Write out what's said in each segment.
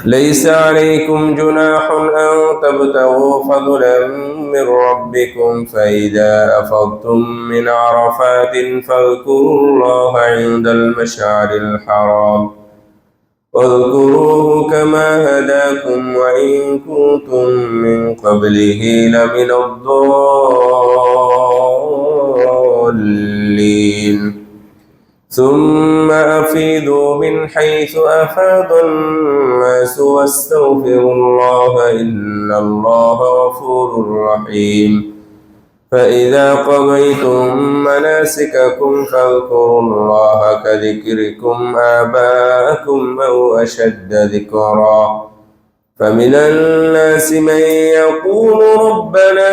ليس عليكم جناح أن تبتغوا فضلا من ربكم فإذا أفضتم من عرفات فاذكروا الله عند المشعر الحرام واذكروه كما هداكم وإن كنتم من قبله لمن الضالين ثم أفيدوا من حيث أفاض الناس واستغفروا الله إن الله غفور رحيم فإذا قضيتم مناسككم فاذكروا الله كذكركم آباءكم أو أشد ذكرا فمن الناس من يقول ربنا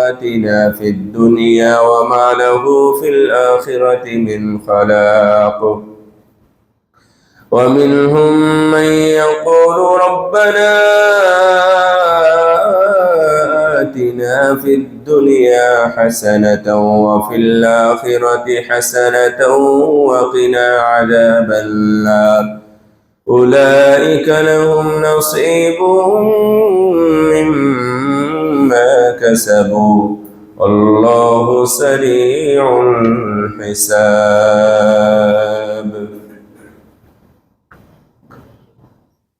آتنا في الدنيا وما له في الآخرة من خلاق ومنهم من يقول ربنا آتنا في الدنيا حسنة وفي الآخرة حسنة وقنا عذاب النار أولئك لهم نصيب مما كسبوا والله سريع الحساب.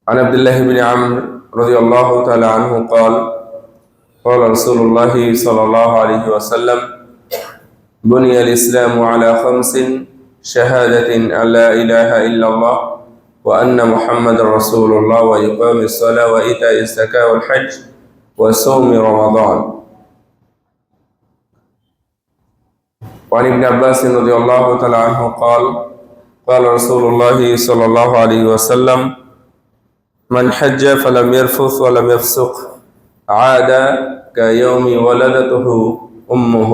عن عبد الله بن عمرو رضي الله تعالى عنه قال قال رسول الله صلى الله عليه وسلم بني الإسلام على 5 شهادة أن لا إله إلا الله وأن محمد رسول الله وإقام الصلاة وإيتاء الزكاة والحج وصوم رمضان. وعن ابن عباس رضي الله تعالى عنه قال قال رسول الله صلى الله عليه وسلم من حج فلم يرفث ولم يفسق عاد كيوم ولدته أمه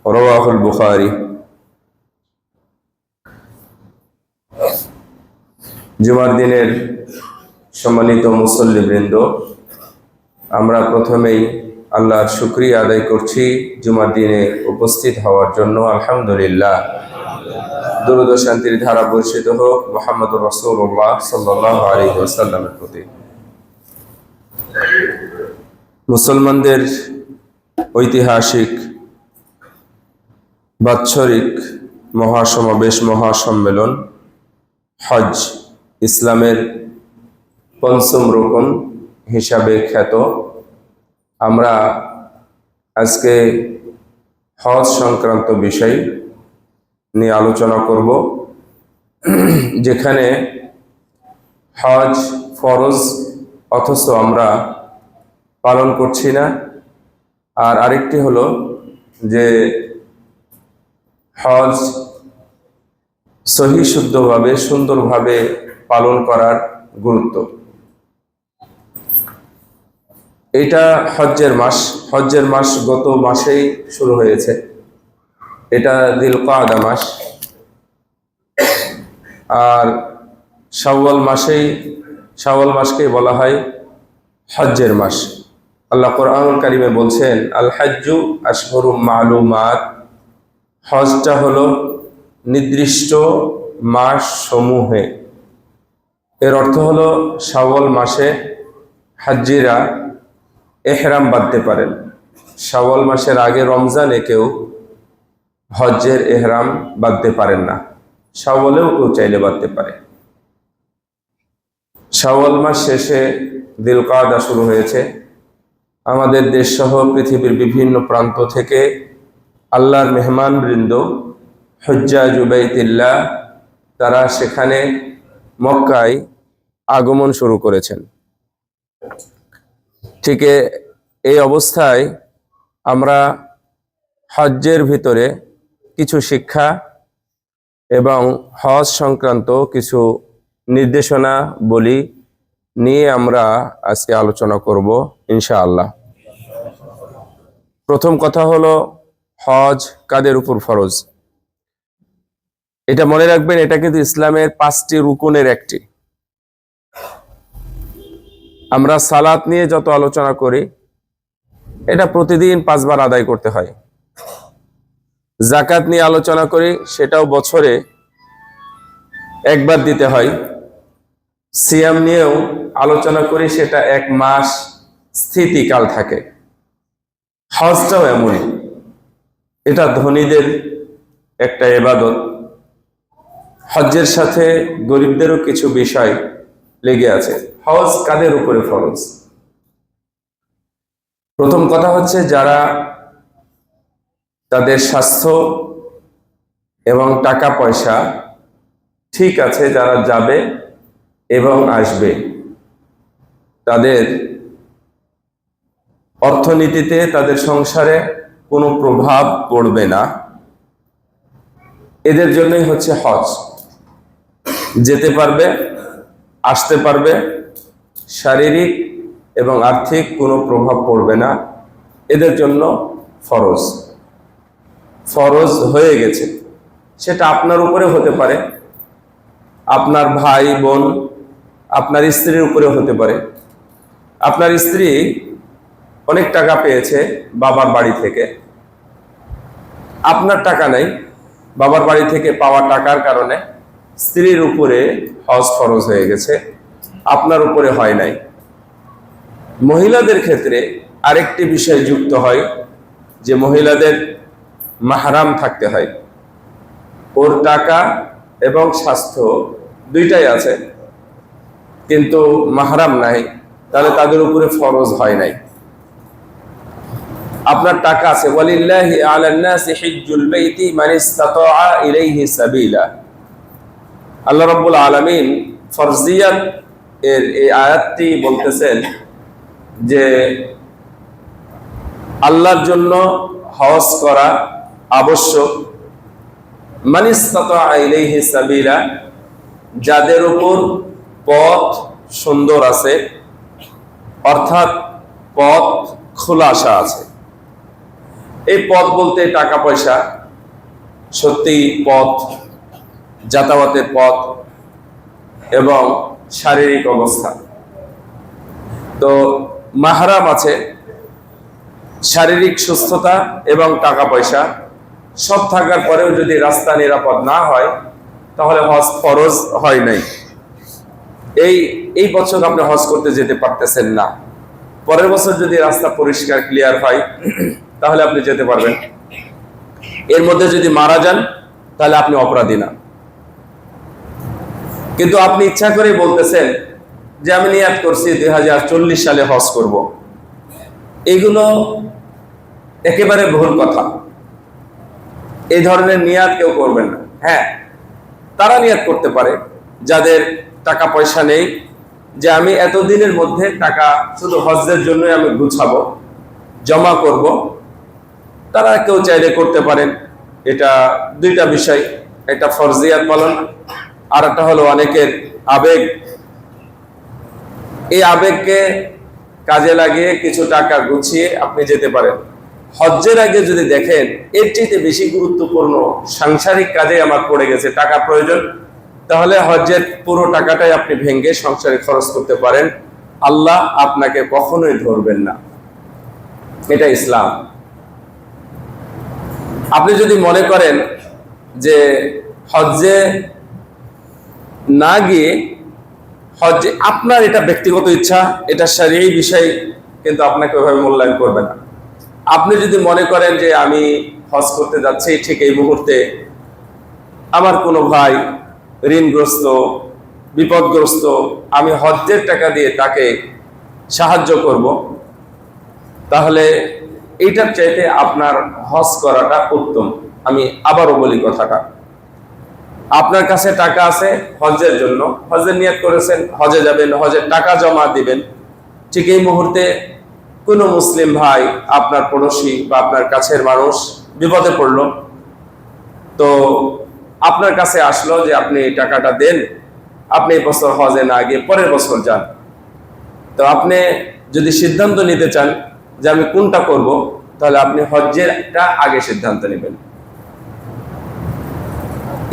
رواه البخاري. জুমার দিনের সম্মানিত মুসল্লিবৃন্দ, আমরা প্রথমেই আল্লাহর শুকরিয়া আদায় করছি জুমার দিনে উপস্থিত হওয়ার জন্য। আলহামদুলিল্লাহ। দরুদ ও শান্তির ধারা বর্ষিত হোক মুহাম্মদুর রাসূলুল্লাহ সাল্লাল্লাহু আলাইহি ওয়াসাল্লামের প্রতি। মুসলমানদের ঐতিহাসিক বাৎসরিক মহাসমাবেশ মহাসম্মেলন হজ ইসলামের ৫ম রুকন হিসাবে খ্যাত। আমরা আজকে হজ সংক্রান্ত বিষয় নিয়ে আলোচনা করব, যেখানে হজ ফরজ অথচ আমরা পালন করছি না। আর আরেকটি হলো যে হজ সহি শুদ্ধভাবে সুন্দরভাবে পালন করার গুরুত্ব। এটা হজ্জের মাস গত মাসেই শুরু হয়েছে। এটা যিলকাদা মাস, আর শাওয়াল মাসকে বলা হয় হজ্জের মাস। আল্লাহ কোরআনুল কারিমে বলছেন আল হাজ্জু আশহুরুম মালুমাত, হজটা হলো নির্দিষ্ট মাস সমূহে। এর অর্থ হলো শাওয়াল মাসে হাজ্জিরা এহরাম বাঁধতে পারেন। শাওয়াল মাসের আগে রমজানে কেউ হজ্জের এহরাম বাঁধতে পারেন না, শাওয়ালেও কেউ চাইলে বাঁধতে পারে। শাওয়াল মাস শেষে যিলকাদা শুরু হয়েছে। আমাদের দেশ সহ পৃথিবীর বিভিন্ন প্রান্ত থেকে আল্লাহর মেহমানবৃন্দ হুজ্জাজু বাইতুল্লাহ তারা সেখানে মক্কায় আগমন শুরু করেছেন। ঠিক এই অবস্থায় আমরা হজ্জের ভিতরে কিছু শিক্ষা এবং হজ সংক্রান্ত কিছু নির্দেশনা বলি নিয়ে আমরা আজকে আলোচনা করব ইনশাআল্লাহ। প্রথম কথা হলো হজ কাদের উপর ফরজ। এটা মনে রাখবেন, এটা কিন্তু ইসলামের 5টি রুকুনের একটি। আমরা সালাত নিয়ে যত আলোচনা করি, এটা প্রতিদিন 5 বার আদায় করতে হয়। জাকাত নিয়ে আলোচনা করি, সেটাও বছরে একবার দিতে হয়। সিয়াম নিয়েও আলোচনা করি, সেটা 1 মাস স্থিতিকাল থাকে। হজটাও এমনই, এটা ধনীদের একটা ইবাদত। হজ্জের সাথে গরিবদেরও কিছু বিষয় লেগে আছে। হজ কাদের উপরে ফরজ? প্রথম কথা হচ্ছে, যারা তাদের স্বাস্থ্য এবং টাকা পয়সা ঠিক আছে, যারা যাবে এবং আসবে, তাদের অর্থনীতিতে, তাদের সংসারে কোনো প্রভাব পড়বে না, এদের জন্যই হচ্ছে হজ। যেতে পারবে, আসতে পারবে, শারীরিক এবং আর্থিক কোনো প্রভাব পড়বে না, এদের জন্য ফরজ। ফরজ হয়ে গেছে। সেটা আপনার উপরে হতে পারে, আপনার ভাই বোন, আপনার স্ত্রীর উপরে হতে পারে। আপনার স্ত্রী অনেক টাকা পেয়েছে বাবার বাড়ি থেকে, আপনার টাকা নেই, বাবার বাড়ি থেকে পাওয়া টাকার কারণে স্ত্রীর উপরে হজ ফরজ হয়ে গেছে, আপনার উপরে হয় নাই। মহিলাদের ক্ষেত্রে আরেকটি বিষয় যুক্ত হয়, যে মহিলাদের মাহরাম থাকতে হয়। ওর টাকা এবং স্বাস্থ্য দুইটাই আছে, কিন্তু মাহরাম নাই, তাহলে তাদের উপরে ফরজ হয় নাই। আপনার টাকা আছে, ওয়ালিল্লাহি আলান নাসি হিজ্জুল বাইতি মান ইসতাতাআ ইলাইহি সাবিলা। আল্লাহ রাব্বুল আলামিন ফরজিয়াত এর এই আয়াতটি বলতেছেন যে আল্লাহর জন্য হজ করা আবশ্যক। মান ইসতাতাআ ইলাইহি সাবিলা, যাদের উপর পথ সুন্দর আছে, অর্থাৎ পথ খোলাসা আছে। এই পথ বলতে টাকা পয়সা, সত্যি পথ, যাতায়াতের পথ এবং শারীরিক অবস্থা। তো মাহরাম আছে, শারীরিক সুস্থতা এবং টাকা পয়সা সব থাকার পরেও যদি রাস্তা নিরাপদ না হয়, তাহলে হজ ফরজ হয় নাই। এই বছর আপনি হজ করতে যেতে পারতেছেন না, পরের বছর যদি রাস্তা পরিষ্কার ক্লিয়ার হয়, তাহলে আপনি যেতে পারবেন। এর মধ্যে যদি মারা যান, তাহলে আপনি অপরাধী না। কিন্তু আপনি ইচ্ছা করে বলতেছেন যে আমি নিয়াত করছি 2040 সালে হজ করব, এইগুলো একেবারে ভুল কথা। এই ধরনের নিয়াত কেউ করবেন না। হ্যাঁ, তারা নিয়াত করতে পারে যাদের টাকা পয়সা নেই, যে আমি এতদিনের মধ্যে টাকা শুধু হজ্জের জন্যই আমি গুছাবো, জমা করব, তারা কেউ চাইলে করতে পারেন। এটা দুইটা বিষয়, একটা ফরজিয়াত পালন, আর একটা হলো অনেকের আবেগ। এই আবেগকে কাজে লাগিয়ে কিছু টাকা গুছিয়ে আপনি যেতে পারেন। হজ্জের আগে যদি দেখেন এর চাইতে বেশি গুরুত্বপূর্ণ সাংসারিক কাজে আমার পড়ে গেছে, টাকা প্রয়োজন, তাহলে হজ্জের পুরো টাকাটাই আপনি ভেঙে সংসারে খরচ করতে পারেন। আল্লাহ আপনাকে কখনোই ধরবেন না। এটা ইসলাম। আপনি যদি মনে করেন যে হজ্জে না গিয়ে, হজ্জে আপনার এটা ব্যক্তিগত ইচ্ছা, এটা শারীরিক বিষয়, কিন্তু আপনাকে ওইভাবে মূল্যায়ন করবে না। আপনি যদি মনে করেন যে আমি হজ করতে যাচ্ছি, ঠিক এই মুহূর্তে আমার কোনো ভাই ঋণগ্রস্ত, বিপদগ্রস্ত, আমি হজ্জের টাকা দিয়ে তাকে সাহায্য করব, তাহলে এইটার চাইতে আপনার হজ করাটা উত্তম। আমি আবারও বলি কথাটা, আপনার কাছে টাকা আছে হজ্জের জন্য, হজ্জের নিয়ত করেছেন, হজে যাবেন, হজের টাকা জমা দিবেন, ঠিক এই মুহূর্তে কোনো মুসলিম ভাই, আপনার পড়োশি বা আপনার কাছের মানুষ বিপদে পড়লো, তো আপনার কাছে আসলো যে আপনি টাকাটা দেন, আপনি এই বছর হজে না গিয়ে পরের বছর যান। তো আপনি যদি সিদ্ধান্ত নিতে চান যে আমি কোনটা করব, তাহলে আপনি হজ্জেরটা আগে সিদ্ধান্ত নেবেন।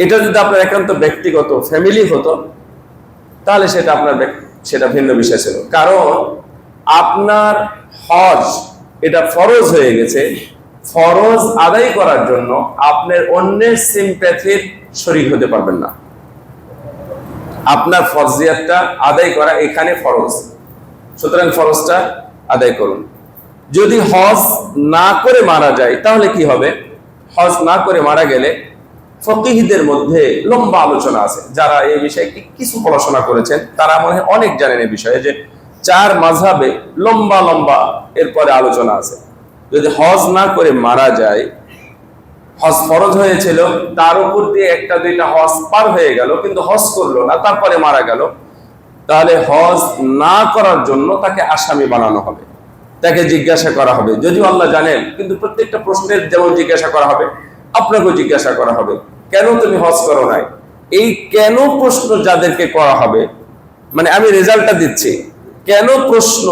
এটা যদি আপনার একান্ত ব্যক্তিগত ফ্যামিলি হতো, তাহলে সেটা ভিন্ন বিষয় ছিল। কারণ আপনার হজ এটা ফরজ হয়ে গেছে, ফরজ আদায় করার জন্য আপনার অন্যের সিম্প্যাথির শরীক হতে পারবেন না। আপনার ফরজিয়াতটা আদায় করা এখানে ফরজ, সুতরাং ফরজটা আদায় করুন। যদি হজ না করে মারা যায় তাহলে কি হবে? হজ না করে মারা গেলে ফকিহদের মধ্যে লম্বা আলোচনা আছে। যারা এই বিষয়ে কিছু পড়াশোনা করেছেন তারা মনে হয় অনেক জানেন এই বিষয়ে, যে 4 মাযহাবে লম্বা লম্বা এরপরে আলোচনা আছে। যদি হজ না করে মারা যায়, হজ ফরজ হয়েছিল, তার উপর দিয়ে 1-2টা হজ পার হয়ে গেল, কিন্তু হজ করলো না, তারপরে মারা গেল, তাহলে হজ না করার জন্য তাকে আসামি বানানো হবে, তাকে জিজ্ঞাসা করা হবে। যদিও আল্লাহ জানেন, কিন্তু প্রত্যেকটা প্রশ্নের যেমন জিজ্ঞাসা করা হবে, আপনাকেও জিজ্ঞাসা করা হবে, কেন তুমি হজ করো নাই? এই কেন প্রশ্ন যাদেরকে করা হবে, মানে আমি রেজাল্টটা দিচ্ছি, কেন প্রশ্ন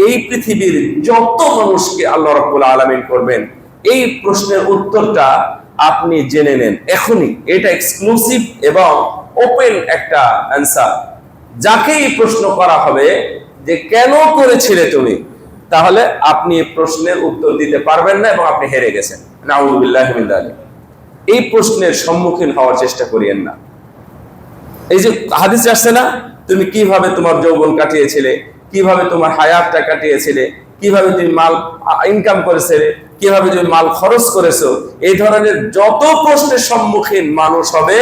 এই পৃথিবীর যত মানুষকে আল্লাহ রাব্বুল আলামিন করবেন, এই প্রশ্নের উত্তরটা আপনি জেনে নেন এখনই। এটা এক্সক্লুসিভ এবং ওপেন একটা অ্যান্সার। যাকে এই প্রশ্ন করা হবে যে কেন করেছিলে তুমি, তাহলে আপনি এই প্রশ্নের উত্তর দিতে পারবেন না এবং আপনি হেরে গেছেন। নাউযুবিল্লাহি মিন যালিক। এই প্রশ্নের সম্মুখীন হওয়ার চেষ্টা করিয়েন না। এই যে হাদিসে আসছে না, তুমি কিভাবে তোমার যৌবন কাটিয়েছিলে, কিভাবে তোমার হায়াতটা কাটিয়েছিলে, কিভাবে তুমি মাল ইনকাম করেছিলে, কিভাবে তুমি মাল খরচ করেছো, এই ধরনের যত প্রশ্নের সম্মুখীন মানুষ হবে,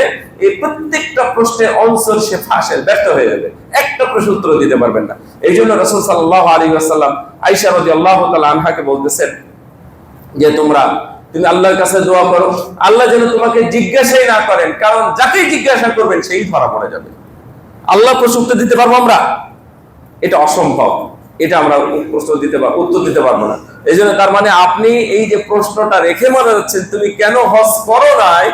এই প্রত্যেকটা প্রশ্নের অনসার সে ফাঁসের ব্যর্থ হয়ে যাবে, একটা প্রশ্ন উত্তর দিতে পারবেন না। এই জন্য রাসূল সাল্লাল্লাহু আলাইহি ওয়াসাল্লাম আয়েশা রাদিয়াল্লাহু তাআলা আনহাকে বলতেছেন যে তুমি আল্লাহর কাছে দোয়া করো, আল্লাহ যেন তোমাকে জিজ্ঞাসাই না করেন, কারণ যাকেই জিজ্ঞাসা করবেন সেই ধরা পড়ে যাবে। আল্লাহ প্রশ্ন উত্তর দিতে পারবো আমরা? এটা অসম্ভব, এটা আমরা উত্তর দিতে পারবো না। এই জন্য তার মানে আপনি এই যে প্রশ্নটা রেখে মনে হচ্ছে তুমি কেন হজ করো নাই,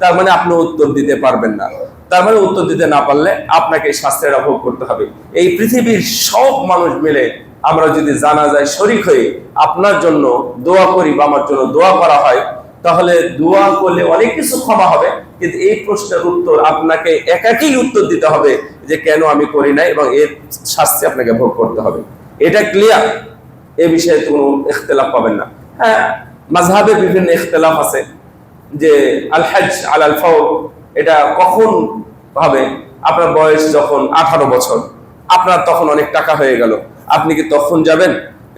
তার মানে আপনি উত্তর দিতে পারবেন না। তার মানে উত্তর দিতে না পারলে আপনাকে শাস্ত্রের ভোগ করতে হবে। এই পৃথিবীর সব মানুষ মিলে আমরা যদি জানাজায় শরীক হয়ে আপনার জন্য দোয়া করি বা আমার জন্য দোয়া করা হয়, তাহলে দোয়া করলে অনেক কিছু ক্ষমা হবে, কিন্তু এই প্রশ্নের উত্তর আপনাকে একাকী উত্তর দিতে হবে যে কেন আমি করি নাই, এবং এর শাস্তি আপনাকে ভোগ করতে হবে। এটা ক্লিয়ার, এ বিষয়ে কোনো ইখতিলাফ পাবেন না। হ্যাঁ, মাযহাবে বিভিন্ন ইখতিলাফ আছে যে আল হজ আলাল ফাওর এটা কখন হবে। আপনার বয়স যখন 18 বছর, আপনার তখন অনেক টাকা হয়ে গেল, আপনি কি তখন যাবেন,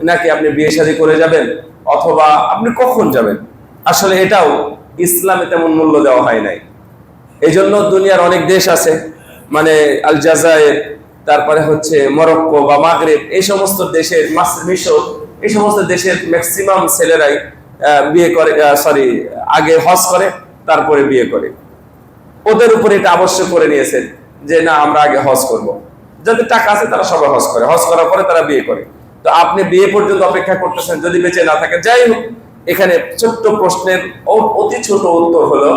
নাকি আপনি বিয়ে শাদী করে যাবেন, অথবা আপনি কখন যাবেন? আসলে এটাও ইসলামে তেমন মূল্য দেওয়া হয় নাই। এই জন্য দুনিয়ার অনেক দেশ আছে, মানে আল জাজায়ের, তারপরে হচ্ছে মরক্কো বা মাগরেব, এই সমস্ত দেশের, মিশর, এই সমস্ত দেশের ম্যাক্সিমাম ছেলেরাই বিয়ে করে, আগে হজ করে তারপরে বিয়ে করে। ওদের উপরে এটা আবশ্যক করে নিয়েছেন যে না, আমরা আগে হজ করব। যাদের টাকা আছে তারা সবাই হজ করে, হজ করার পরে তারা বিয়ে করে। তো আপনি বিয়ে পর্যন্ত অপেক্ষা করতেছেন, যদি বেঁচে না থাকে। যাই হোক, এখানে ছোট্ট প্রশ্নের অতি ছোট উত্তর হলো,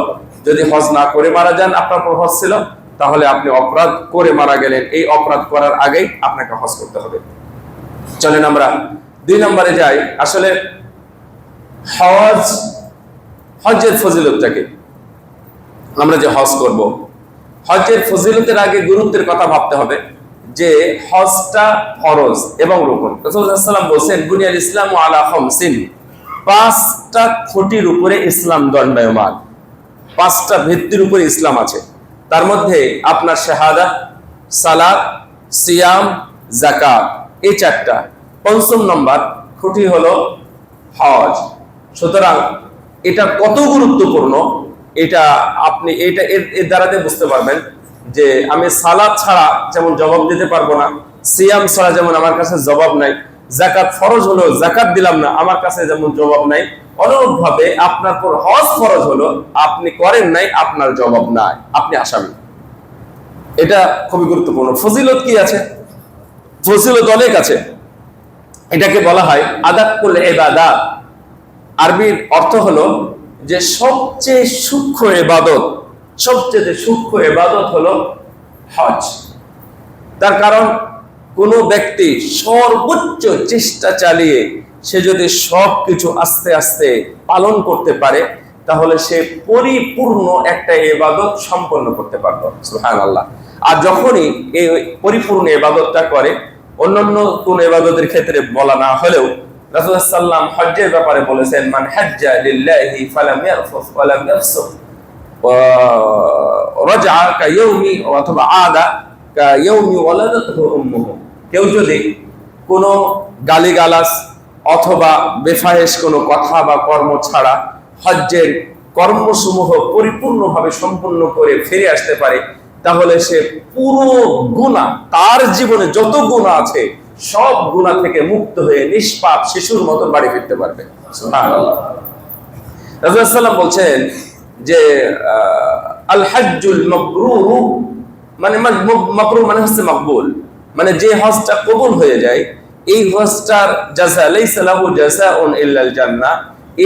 যদি হজ না করে মারা যান, আপনার পর হজ ছিল, তাহলে আপনি অপরাধ করে মারা গেলেন। এই অপরাধ করার আগেই আপনাকে হজ করতে হবে। চলেন আমরা 2 নম্বরে যাই। আসলে হজের ফজিলতটা কি? আমরা যে হজ করব, হজের ফজিলতের আগে গুরুত্বের কথা ভাবতে হবে যে হজটা ফরজ এবং রুকন। রাসূল সাল্লাল্লাহু আলাইহি ওয়াসাল্লাম বলেন, বুনিয়াল ইসলামু আলা খামসিন, 5টা খুঁটির উপরে ইসলাম দণ্ডায়মান, 5টা ভিত্তির উপরে ইসলাম আছে। তার মধ্যে আপনার শাহাদাত, সালাত, সিয়াম, যাকাত, এই 4টা। 5ম নম্বর খুঁটি হলো হজ। সুতরাং এটা কত গুরুত্বপূর্ণ, এটা আপনি এর দ্বারাতে বুঝতে পারবেন যে আমি সালাত ছাড়া যেমন জবাব দিতে পারবো না, সিয়াম ছাড়া যেমন আমার কাছে জবাব নাই, যাকাত ফরজ হলো যাকাত দিলাম না, আমার কাছে যেমন জবাব নাই, অনুরূপভাবে আপনার পর হজ ফরজ হলো, আপনি করেন নাই, আপনার জবাব নাই, আপনি আসামি। এটা খুবই গুরুত্বপূর্ণ। ফজিলত কি আছে? ফজিলত অনেক আছে। এটাকে বলা হয় আদাকুল ইবাদাত। আরবির অর্থ হলো যে সবচেয়ে সূক্ষ্ম ইবাদত, সবচেয়ে সূক্ষ্ম ইবাদত হলো হজ। তার কারণ কোন ব্যক্তি সর্বোচ্চ চেষ্টা চালিয়ে সে যদি সবকিছু আস্তে আস্তে পালন করতে পারে, তাহলে সে পরিপূর্ণ একটা ইবাদত সম্পন্ন করতে পারবে। সুবহানাল্লাহ। আর যখনই এই পরিপূর্ণ ইবাদতটা করে, অন্যান্য কোন ইবাদতের ক্ষেত্রে বলা না হলেও রাসূলুল্লাহ সাল্লাল্লাহু আলাইহি ওয়াসাল্লাম হজ্জের ব্যাপারে বলেছেন, মান হাজ্জা লিল্লাহি ফালাম ইয়ারফুস ওয়া লাম ইয়াফসুক ওয়া রাজআ কায়াউমি অথবা আদা কায়াউমি ওয়ালাদাতহু উম্মুহু। কেউ যদি কোনো গালিগালাজ অথবা বেফাহেশ কোনো কথা বা কর্ম ছাড়া হজ্জের কর্মসমূহ পরিপূর্ণভাবে সম্পূর্ণ করে ফিরে আসতে পারে, তাহলে সে পুরো গুনাহ, তার জীবনে যত গুনাহ আছে সব গুনাহ থেকে মুক্ত হয়ে নিষ্পাপ শিশুর মতো বাড়ি ফিরতে পারবে। সুবহানাল্লাহ। রাসূলুল্লাহ সাল্লাল্লাহু আলাইহি ওয়াসাল্লাম বলছেন যে আল হজ্জুল মাবরুর মানে মাবরুর মানে হচ্ছে মকবুল, মানে যে হজটা কবুল হয়ে যায়, এই হজটার জাযা লাইসা লাহু জাযাউন ইল্লাল জান্নাহ,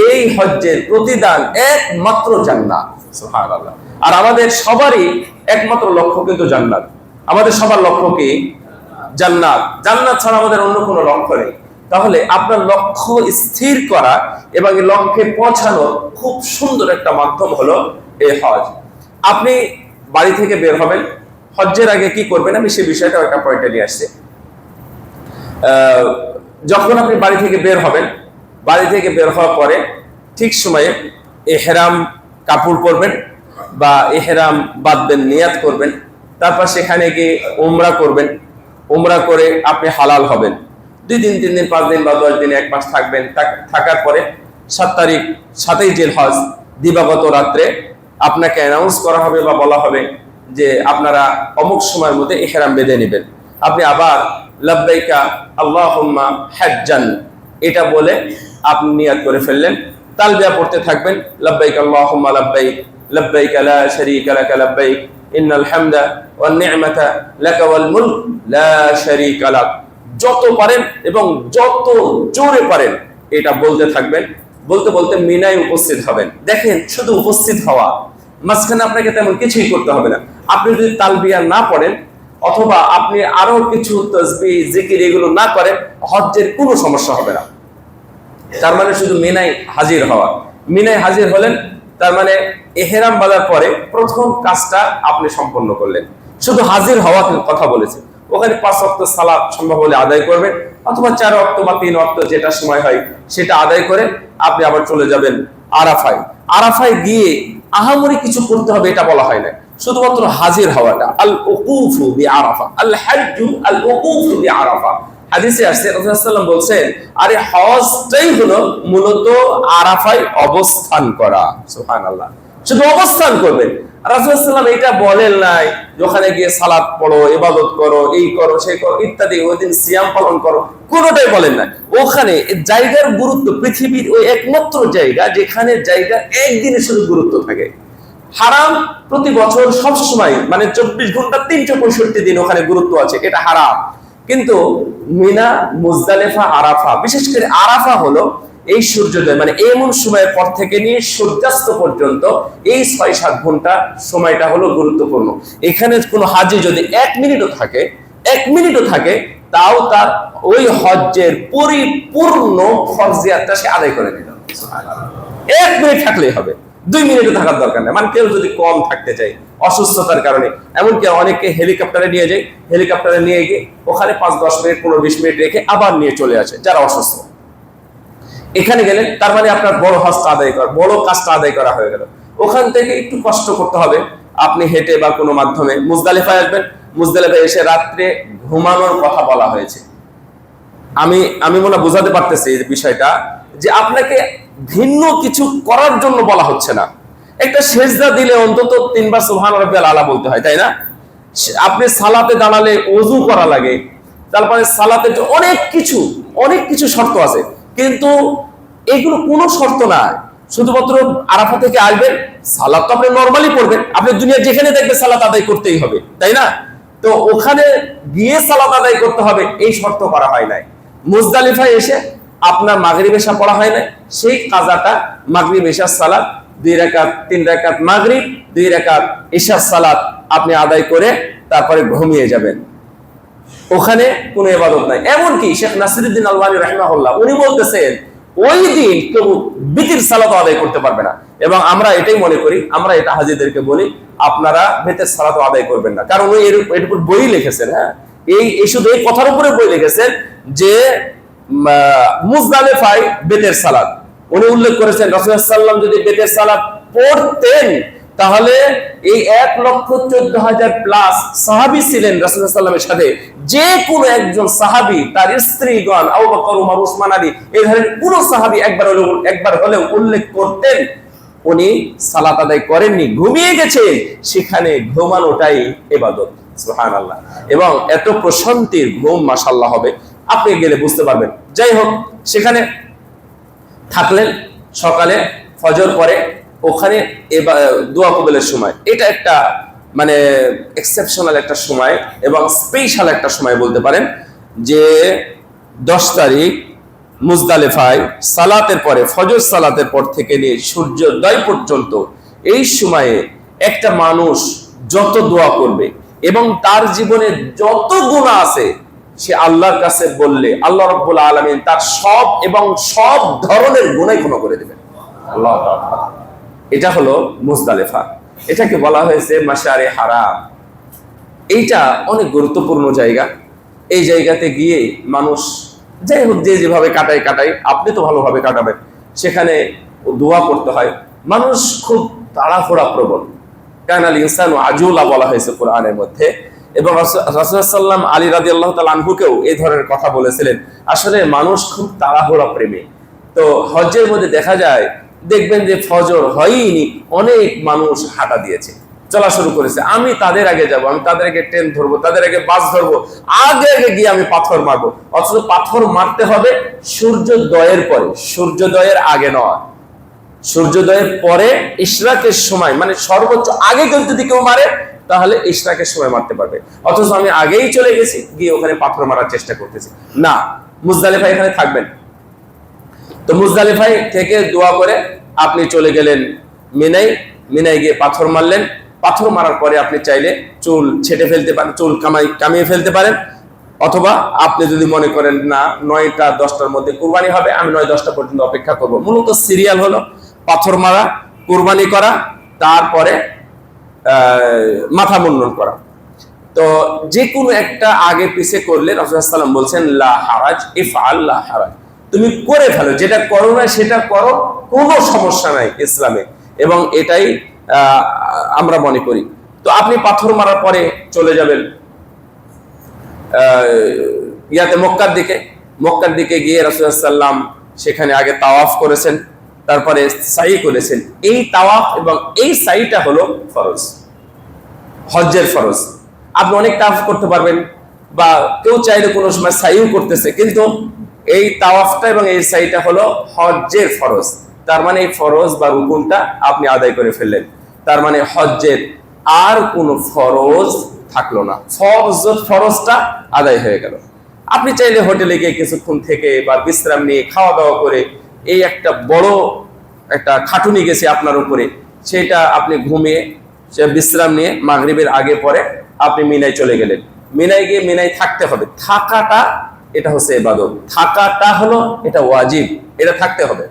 এই হজ্জের প্রতিদান একমাত্র জান্নাত। সুবহানাল্লাহ। আর আমাদের সবারই একমাত্র লক্ষ্য কিন্তু জান্নাত। আমাদের সবার লক্ষ্য কি? জান্নাত। জান্নাত ছাড়া আমাদের অন্য কোনো লক্ষ্য নেই। তাহলে আপনার লক্ষ্য স্থির করা এবং এই লক্ষ্যে পৌঁছানোর খুব সুন্দর একটা মাধ্যম হলো এই হজ। আপনি বাড়ি থেকে বের হবেন, হজ্জের আগে কি করবেন আমি সেই বিষয়টা একটা পয়েন্টে নিয়ে আসছি। যখন আপনি বাড়ি থেকে বের হবেন, বাড়ি থেকে বের হওয়ার পরে ঠিক সময়ে ইহরাম কাপড় পরবেন বা ইহরাম বাঁধবেন, নিয়াত করবেন, তারপর সেখানে গিয়ে উমরা করবেন। উমরা করে আপনি হালাল হবেন। 2 দিন 3 দিন 5 দিন বা 10 দিন 1 মাস থাকবেন। থাকার পরে 7 তারিখ 7ই জিলহজ দিবাগত রাত্রে আপনাকে অ্যানাউন্স করা হবে বা বলা হবে যে আপনারা অমুক সময়ের মধ্যে ইহরাম বেঁধে নেবেন। আপনি আবার লাব্বাইকা আল্লাহুম্মা হাজ্জান এটা বলে আপনি নিয়াত করে ফেললেন। তালবিয়া পড়তে থাকবেন, লাব্বাইক আল্লাহুম্মা লাব্বাইক লাব্বাইক লা শারীকা লাকা লাব্বাইক ইন্নাল হামদা ওয়ান নি'মাতা লাকা ওয়াল মুলক লা শারীকা লাক। যত পারেন এবং যত জোরে পারেন এটা বলতে থাকবেন। বলতে বলতে মিনায় উপস্থিত হবেন। দেখেন, শুধু উপস্থিত হওয়া, মাঝখানে আপনাকে তেমন কিছুই করতে হবে না। আপনি যদি তালবিয়া না পড়েন অথবা আপনি আরো কিছু তাসবিহ জিকির এগুলো না করেন, হজ্জের কোনো সমস্যা হবে না। তার মানে শুধু মিনায় হাজির হওয়া। মিনায় হাজির হলেন, তার মানে ইহরাম বাঁধার পরে প্রথম কাজটা আপনি সম্পন্ন করলেন। শুধু হাজির হওয়ার কথা বলেছে। ওখানে 5 ওয়াক্ত সালাত সম্ভব হলে আদায় করবেন অথবা 4 ওয়াক্ত বা 3 ওয়াক্ত যেটা সময় হয় সেটা আদায় করে আপনি আবার চলে যাবেন আরাফায়। আরাফায় গিয়ে আহামরি কিছু করতে হবে এটা বলা হয় না, শুধুমাত্র হাজির হওয়াটা। আল উকুফু বিআরাফা, আল হাজ্জু আল উকুফু বিআরাফা। হাদিসে আসছে রাসূলুল্লাহ সাল্লাল্লাহু আলাইহি ওয়াসাল্লাম বলছেন, আরে হজটাই হলো মূলত আরাফায় অবস্থান করা। সুবহানাল্লাহ। শুধু অবস্থান করবেন। রাসূলুল্লাহ সাল্লাল্লাহু আলাইহি ওয়াসাল্লাম এটা বলেন নাই ওখানে গিয়ে সালাত পড়ো, ইবাদত করো, এই করো, সেই করো ইত্যাদি, ওই দিন সিয়াম পালন করো, কোনোটাই বলেন নাই। ওখানে জায়গার গুরুত্ব, পৃথিবীর ওই একমাত্র জায়গা যেখানে জায়গা একদিনে শুধু গুরুত্ব থাকে। হারাম প্রতি বছর সব সময় মানে 24 ঘন্টা 365 দিন ওখানে গুরুত্ব আছে, এটা হারাম। কিন্তু মিনা, মুজদালিফা, আরাফা, বিশেষ করে আরাফা হলো এই সূর্যোদয় মানে এমন সময়ের পর থেকে নিয়ে সূর্যাস্ত পর্যন্ত এই 6-7 ঘন্টা সময়টা হলো গুরুত্বপূর্ণ। এখানে কোনো হাজি যদি 1 মিনিটও থাকে তাও তার ওই হজ্জের পরিপূর্ণ ফরজিয়াতটা সে আদায় করে নিল। 1 মিনিট থাকলেই হবে, 2 মিনিটও থাকার দরকার নেই। মানে কেউ যদি কম থাকতে চায় অসুস্থতার কারণে, এমনকি অনেকে হেলিকপ্টারে নিয়ে যায়, হেলিকপ্টারে নিয়ে গিয়ে ওখানে 5-10 মিনিট 15-20 মিনিট রেখে আবার নিয়ে চলে আসে যারা অসুস্থ। এখানে গেলেন তার মানে আপনার বড় কাজটা আদায় করা হয়ে গেল। ওখান থেকে একটু কষ্ট করতে হবে, আপনি হেঁটে বা কোনো মাধ্যমে মুজদালিফায় আসবেন। মুজদালিফায় এসে রাত্রে ঘুমানোর কথা বলা হয়েছে। আমি মনে বোঝাতে পারতেছি এই বিষয়টা, যে আপনাকে ভিন্ন কিছু করার জন্য বলা হচ্ছে না। একটা সেজদা দিলে অন্তত 3 বার সুবহান রাব্বিয়াল আলা বলতে হয়, তাই না? আপনি সালাতে দাঁড়ালে ওযু করা লাগে, তারপরে সালাতে অনেক কিছু শর্ত আছে, কিন্তু এগুলো কোনো শর্ত না। শুধুমাত্র আরাফা থেকে আসবেন, সালাত তো আপনি নরমালি পড়বেন, আপনি দুনিয়া যেখানে দেখবেন সালাত আদায় করতেই হবে, তাই না? তো ওখানে গিয়ে সালাত আদায় করতে হবে এই শর্ত করা হয় নাই। মুজদালিফায় এসে আপনার মাগরিব এশা পড়া হয় নাই, সেই কাজাটা মাগরিব এশার সালাত 2 রাকাত 3 রাকাত মাগরিব 2 রাকাত এশার সালাত আপনি আদায় করে তারপরে ঘুমিয়ে যাবেন। ওখানে কোনো ইবাদত নাই। এমনকি শেখ নাসিরউদ্দিন আলবানী রাহিমাহুল্লাহ উনি বলতেছেন ওই দিন কেউ বিতির সালাত আদায় করতে পারবে না। এবং আমরা এটাই মনে করি, আমরা এটা হাজিদেরকে বলি, আপনারা বিতির সালাত আদায় করবেন না। কারণ উনি এর উপর বই লিখেছেন। হ্যাঁ, এই শুধু এই কথার উপরে বই লিখেছেন যে মুজদালিফায় বেতের সালাত উনি উল্লেখ করেছেন রাসূলুল্লাহ সাল্লাল্লাহু আলাইহি ওয়াসাল্লাম যদি বেতের সালাত পড়তেন তাহলে এই 1,14,000 প্লাস সাহাবী ছিলেন রাসূলুল্লাহ সাল্লাল্লাহু আলাইহি ওয়াসাল্লামের সাথে, যে কোনো একজন সাহাবী তার স্ত্রীগণ আবু বকর, ওমর, উসমান, আলী এই ধরনের কোন সাহাবী একবার হলেও উল্লেখ করতেন উনি সালাত আদায় করেননি, ঘুমিয়ে গেছেন, সেখানে ঘুমানোটাই ইবাদত। সুবহানাল্লাহ। এবং এত প্রশান্তির ঘুম মাশাআল্লাহ হবে, আপনি গেলে বুঝতে পারবেন। যাই হোক, সেখানে থাকলেন, সকালে ফজর পরে ওখানে দোয়া কবুলের সময়, এটা একটা মানে এক্সেপশনাল একটা সময় এবং স্পেশাল একটা সময় বলতে পারেন, যে 10 তারিখ মুজদালিফায় সালাতের পরে, ফজর সালাতের পর থেকে নিয়ে সূর্যোদয় পর্যন্ত এই সময়ে একটা মানুষ যত দোয়া করবে এবং তার জীবনে যত গুনাহ আছে সে আল্লাহর কাছে বললে আল্লাহ রাব্বুল আলামিন তার সব ধরনের গুনাহ ক্ষমা করে দিবেন। আল্লাহু আকবার। এটা হলো মুজদালিফা, এটাকে বলা হয়েছে মাশারে হারাম। এইটা অনেক গুরুত্বপূর্ণ জায়গা। এই জায়গাতে গিয়ে মানুষ যাই হোক যে যেভাবে কাটায়, আপনি তো ভালোভাবে কাটাবেন, সেখানে দোয়া করতে হয়। মানুষ খুব তাড়াহুড়া প্রবণ, কানাল ইনসানু আজুলা বলা হয়েছে কোরআনের মধ্যে, এবং রাসূলুল্লাহ সাল্লাম আলী রাদিয়াল্লাহু তাআলা আনহুকেও এই ধরনের কথা বলেছিলেন। আসলে মানুষ খুব তাড়াহুড়া প্রেমী। তো হজ্জের মধ্যে দেখা যায়, দেখবেন যে ফজর হয়নি, অনেক মানুষ হাঁটা দিয়েছে, চলা শুরু করেছে, আমি তাদের আগে যাব, আমি তাদের আগে ট্রেন ধরবো, তাদের আগে বাস ধরবো, আগে গিয়ে আমি পাথর মারবো। অথচ পাথর মারতে হবে সূর্যোদয়ের পরে, সূর্যোদয়ের আগে নয়। সূর্যোদয়ের পরে ইশরাকের সময়, মানে সর্বোচ্চ আগে যদি কেউ মারে তাহলে ইশরাকের সময় মারতে পারবে। অথচ আমি আগেই চলে গেছি, গিয়ে ওখানে পাথর মারার চেষ্টা করতেছি না। মুজদালিফায় এখানে থাকবেন। তো মুজদালিফায় থেকে দোয়া করে আপনি চলে গেলেন মিনায় গিয়ে পাথর মারলেন। পাথর মারার পরে আপনি চাইলে চুল ছেটে ফেলতে পারেন, চুল কামিয়ে ফেলতে পারেন, অথবা আপনি যদি মনে করেন না 9টা 10টার মধ্যে কুরবানি হবে, আমি 9-10টা পর্যন্ত অপেক্ষা করব। মূলত সিরিয়াল হলো পাথর মারা, কুরবানি করা, তারপরে মাথা মুন্ডন করা। তো যে কোনো একটা আগে পিছে করলে রাসূলুল্লাহ সাল্লাল্লাহু আলাইহি ওয়াসাল্লাম বলছেন লা হারাজ ইফআল লা হারাজ, তুমি করে ফেলো, যেটা করো না সেটা করো, কোনো সমস্যা নাই ইসলামে। এবং এটাই আমরা মনে করি। তো আপনি পাথর মারার পরে চলে যাবেন মক্কার দিকে গিয়ে রাসূলুল্লাহ সাল্লাম সেখানে আগে তাওয়াফ করেছেন, তারপরে সাই করেছেন। এই তাওয়াফ এবং এই সাইটা হলো ফরজ, হজ্জের ফরজ। আপনি অনেক তাওয়াফ করতে পারবেন, বা কেউ চাইলে কোনো সময় সাইও করতেছে, কিন্তু এই তাওয়াফটা এবং এই সাইটা হলো হজ্জের ফরজ। তার মানে এই ফরজ বা রুকুনটা আপনি আদায় করে ফেললেন, তার মানে হজ্জের আর কোনো ফরজ থাকলো না, ফরজটা আদায় হয়ে গেল। আপনি চাইলে হোটেলে গিয়ে কিছুক্ষণ থেকে বা বিশ্রাম নিয়ে খাওয়া দাওয়া করে, এই একটা বড় একটা খাটুনি গেছে আপনার উপরে, সেটা আপনি ঘুমিয়ে সে বিশ্রাম নিয়ে মাগরিবের আগে পরে আপনি মিনায় চলে গেলেন। মিনায় গিয়ে মিনায় থাকতে হবে, থাকাটা এটা হচ্ছে ইবাদত, থাকাটা হলো এটা ওয়াজিব, এটা থাকতে হবে।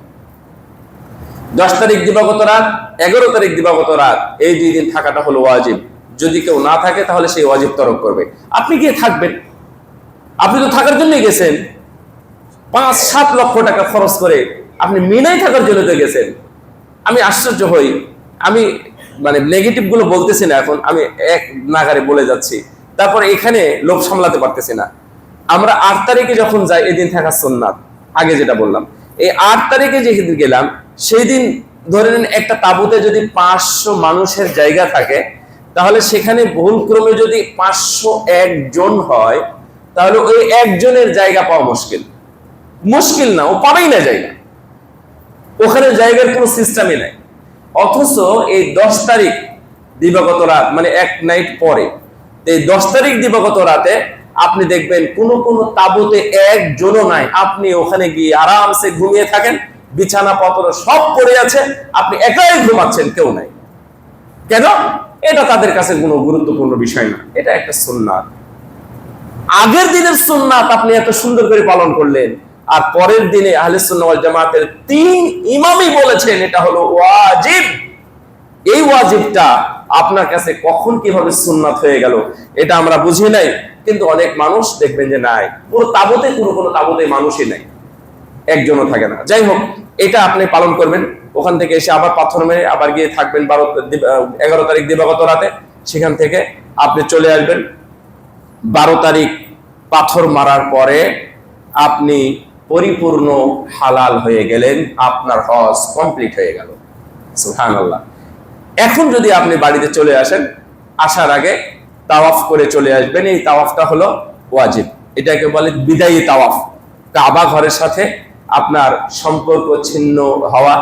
10 তারিখ দিবাগত রাত, 11 তারিখ দিবাগত রাত, এই 2 দিন থাকাটা হলো ওয়াজিব। যদি কেউ না থাকে তাহলে সেই ওয়াজিব তরক করবে। আপনি গিয়ে থাকবেন, আপনি তো থাকার জন্যই গেছেন, 5-7 লক্ষ টাকা খরচ করে আপনি মিনায় থাকার জন্য তো গেছেন। আমি আশ্চর্য হই, আমি মানে নেগেটিভ গুলো বলতেছি না, এখন আমি এক নাগারে বলে যাচ্ছি, তারপর এখানে লোভ সামলাতে পারতেছি না। আমরা 8 তারিখে যখন যাই, এদিন থাকা সুন্নাত, আগে যেটা বললাম, এই 8 তারিখে যেদিন গেলাম সেই দিন ধরে নেন একটা তাঁবুতে যদি 500 মানুষের জায়গা থাকে, তাহলে সেখানে ভুলক্রমে যদি 501 জন হয়, তাহলে ওই একজনের জায়গা পাওয়া মুশকিল না, ও পাবেই না জায়গা, ওখানে জায়গার কোনো সিস্টেমই নাই। অথচ এই 10 তারিখ দিবাগত রাত, মানে এক নাইট পরে, এই 10 তারিখ দিবাগত রাতে আপনি দেখবেন কোন তাঁবুতে একজনও নাই, আপনি ওখানে গিয়ে আরামসে ঘুমিয়ে থাকেন, বিছানা পত্র সব পড়ে আছে, আপনি একাই ঘুমাচ্ছেন, কেউ নাই। কেন? এটা তাদের কাছে কোনো গুরুত্বপূর্ণ বিষয় না, এটা একটা সুন্নাত। আগের দিনের সুন্নাত আপনি এত সুন্দর করে পালন করলেন, আর পরের দিনে আহলে সুন্নাহ ওয়াল জামাতের 3 ইমামই বলেছেন এটা হলো ওয়াজিব। এই ওয়াজিবটা আপনার কাছে কখন কিভাবে সুন্নাত হয়ে গেল এটা আমরা বুঝি নাই, কিন্তু অনেক মানুষ দেখবেন যে নাই, পুরো তাবুতে কোনো তাবুতে মানুষই নাই, একজনও থাকে না। যাই হোক, এটা আপনি পালন করবেন। ওখান থেকে এসে আবার পাথর মেরে আবার গিয়ে থাকবেন 11 তারিখ দিবাগত রাতে। সেখান থেকে আপনি চলে আসবেন 12 তারিখ পাথর মারার পরে আপনি পরিপূর্ণ হালাল হয়ে গেলেন, আপনার হজ কমপ্লিট হয়ে গেল। সুবহানাল্লাহ। এখন যদি আপনি বাড়িতে চলে আসেন, আসার আগে তাওয়াফ করে চলে আসবেন। এই তাওয়াফটা হলো ওয়াজিব, এটাকে বলে বিদায়ী তাওয়াফ। কাবা ঘরের সাথে আপনার সম্পর্ক ছিন্ন হওয়া।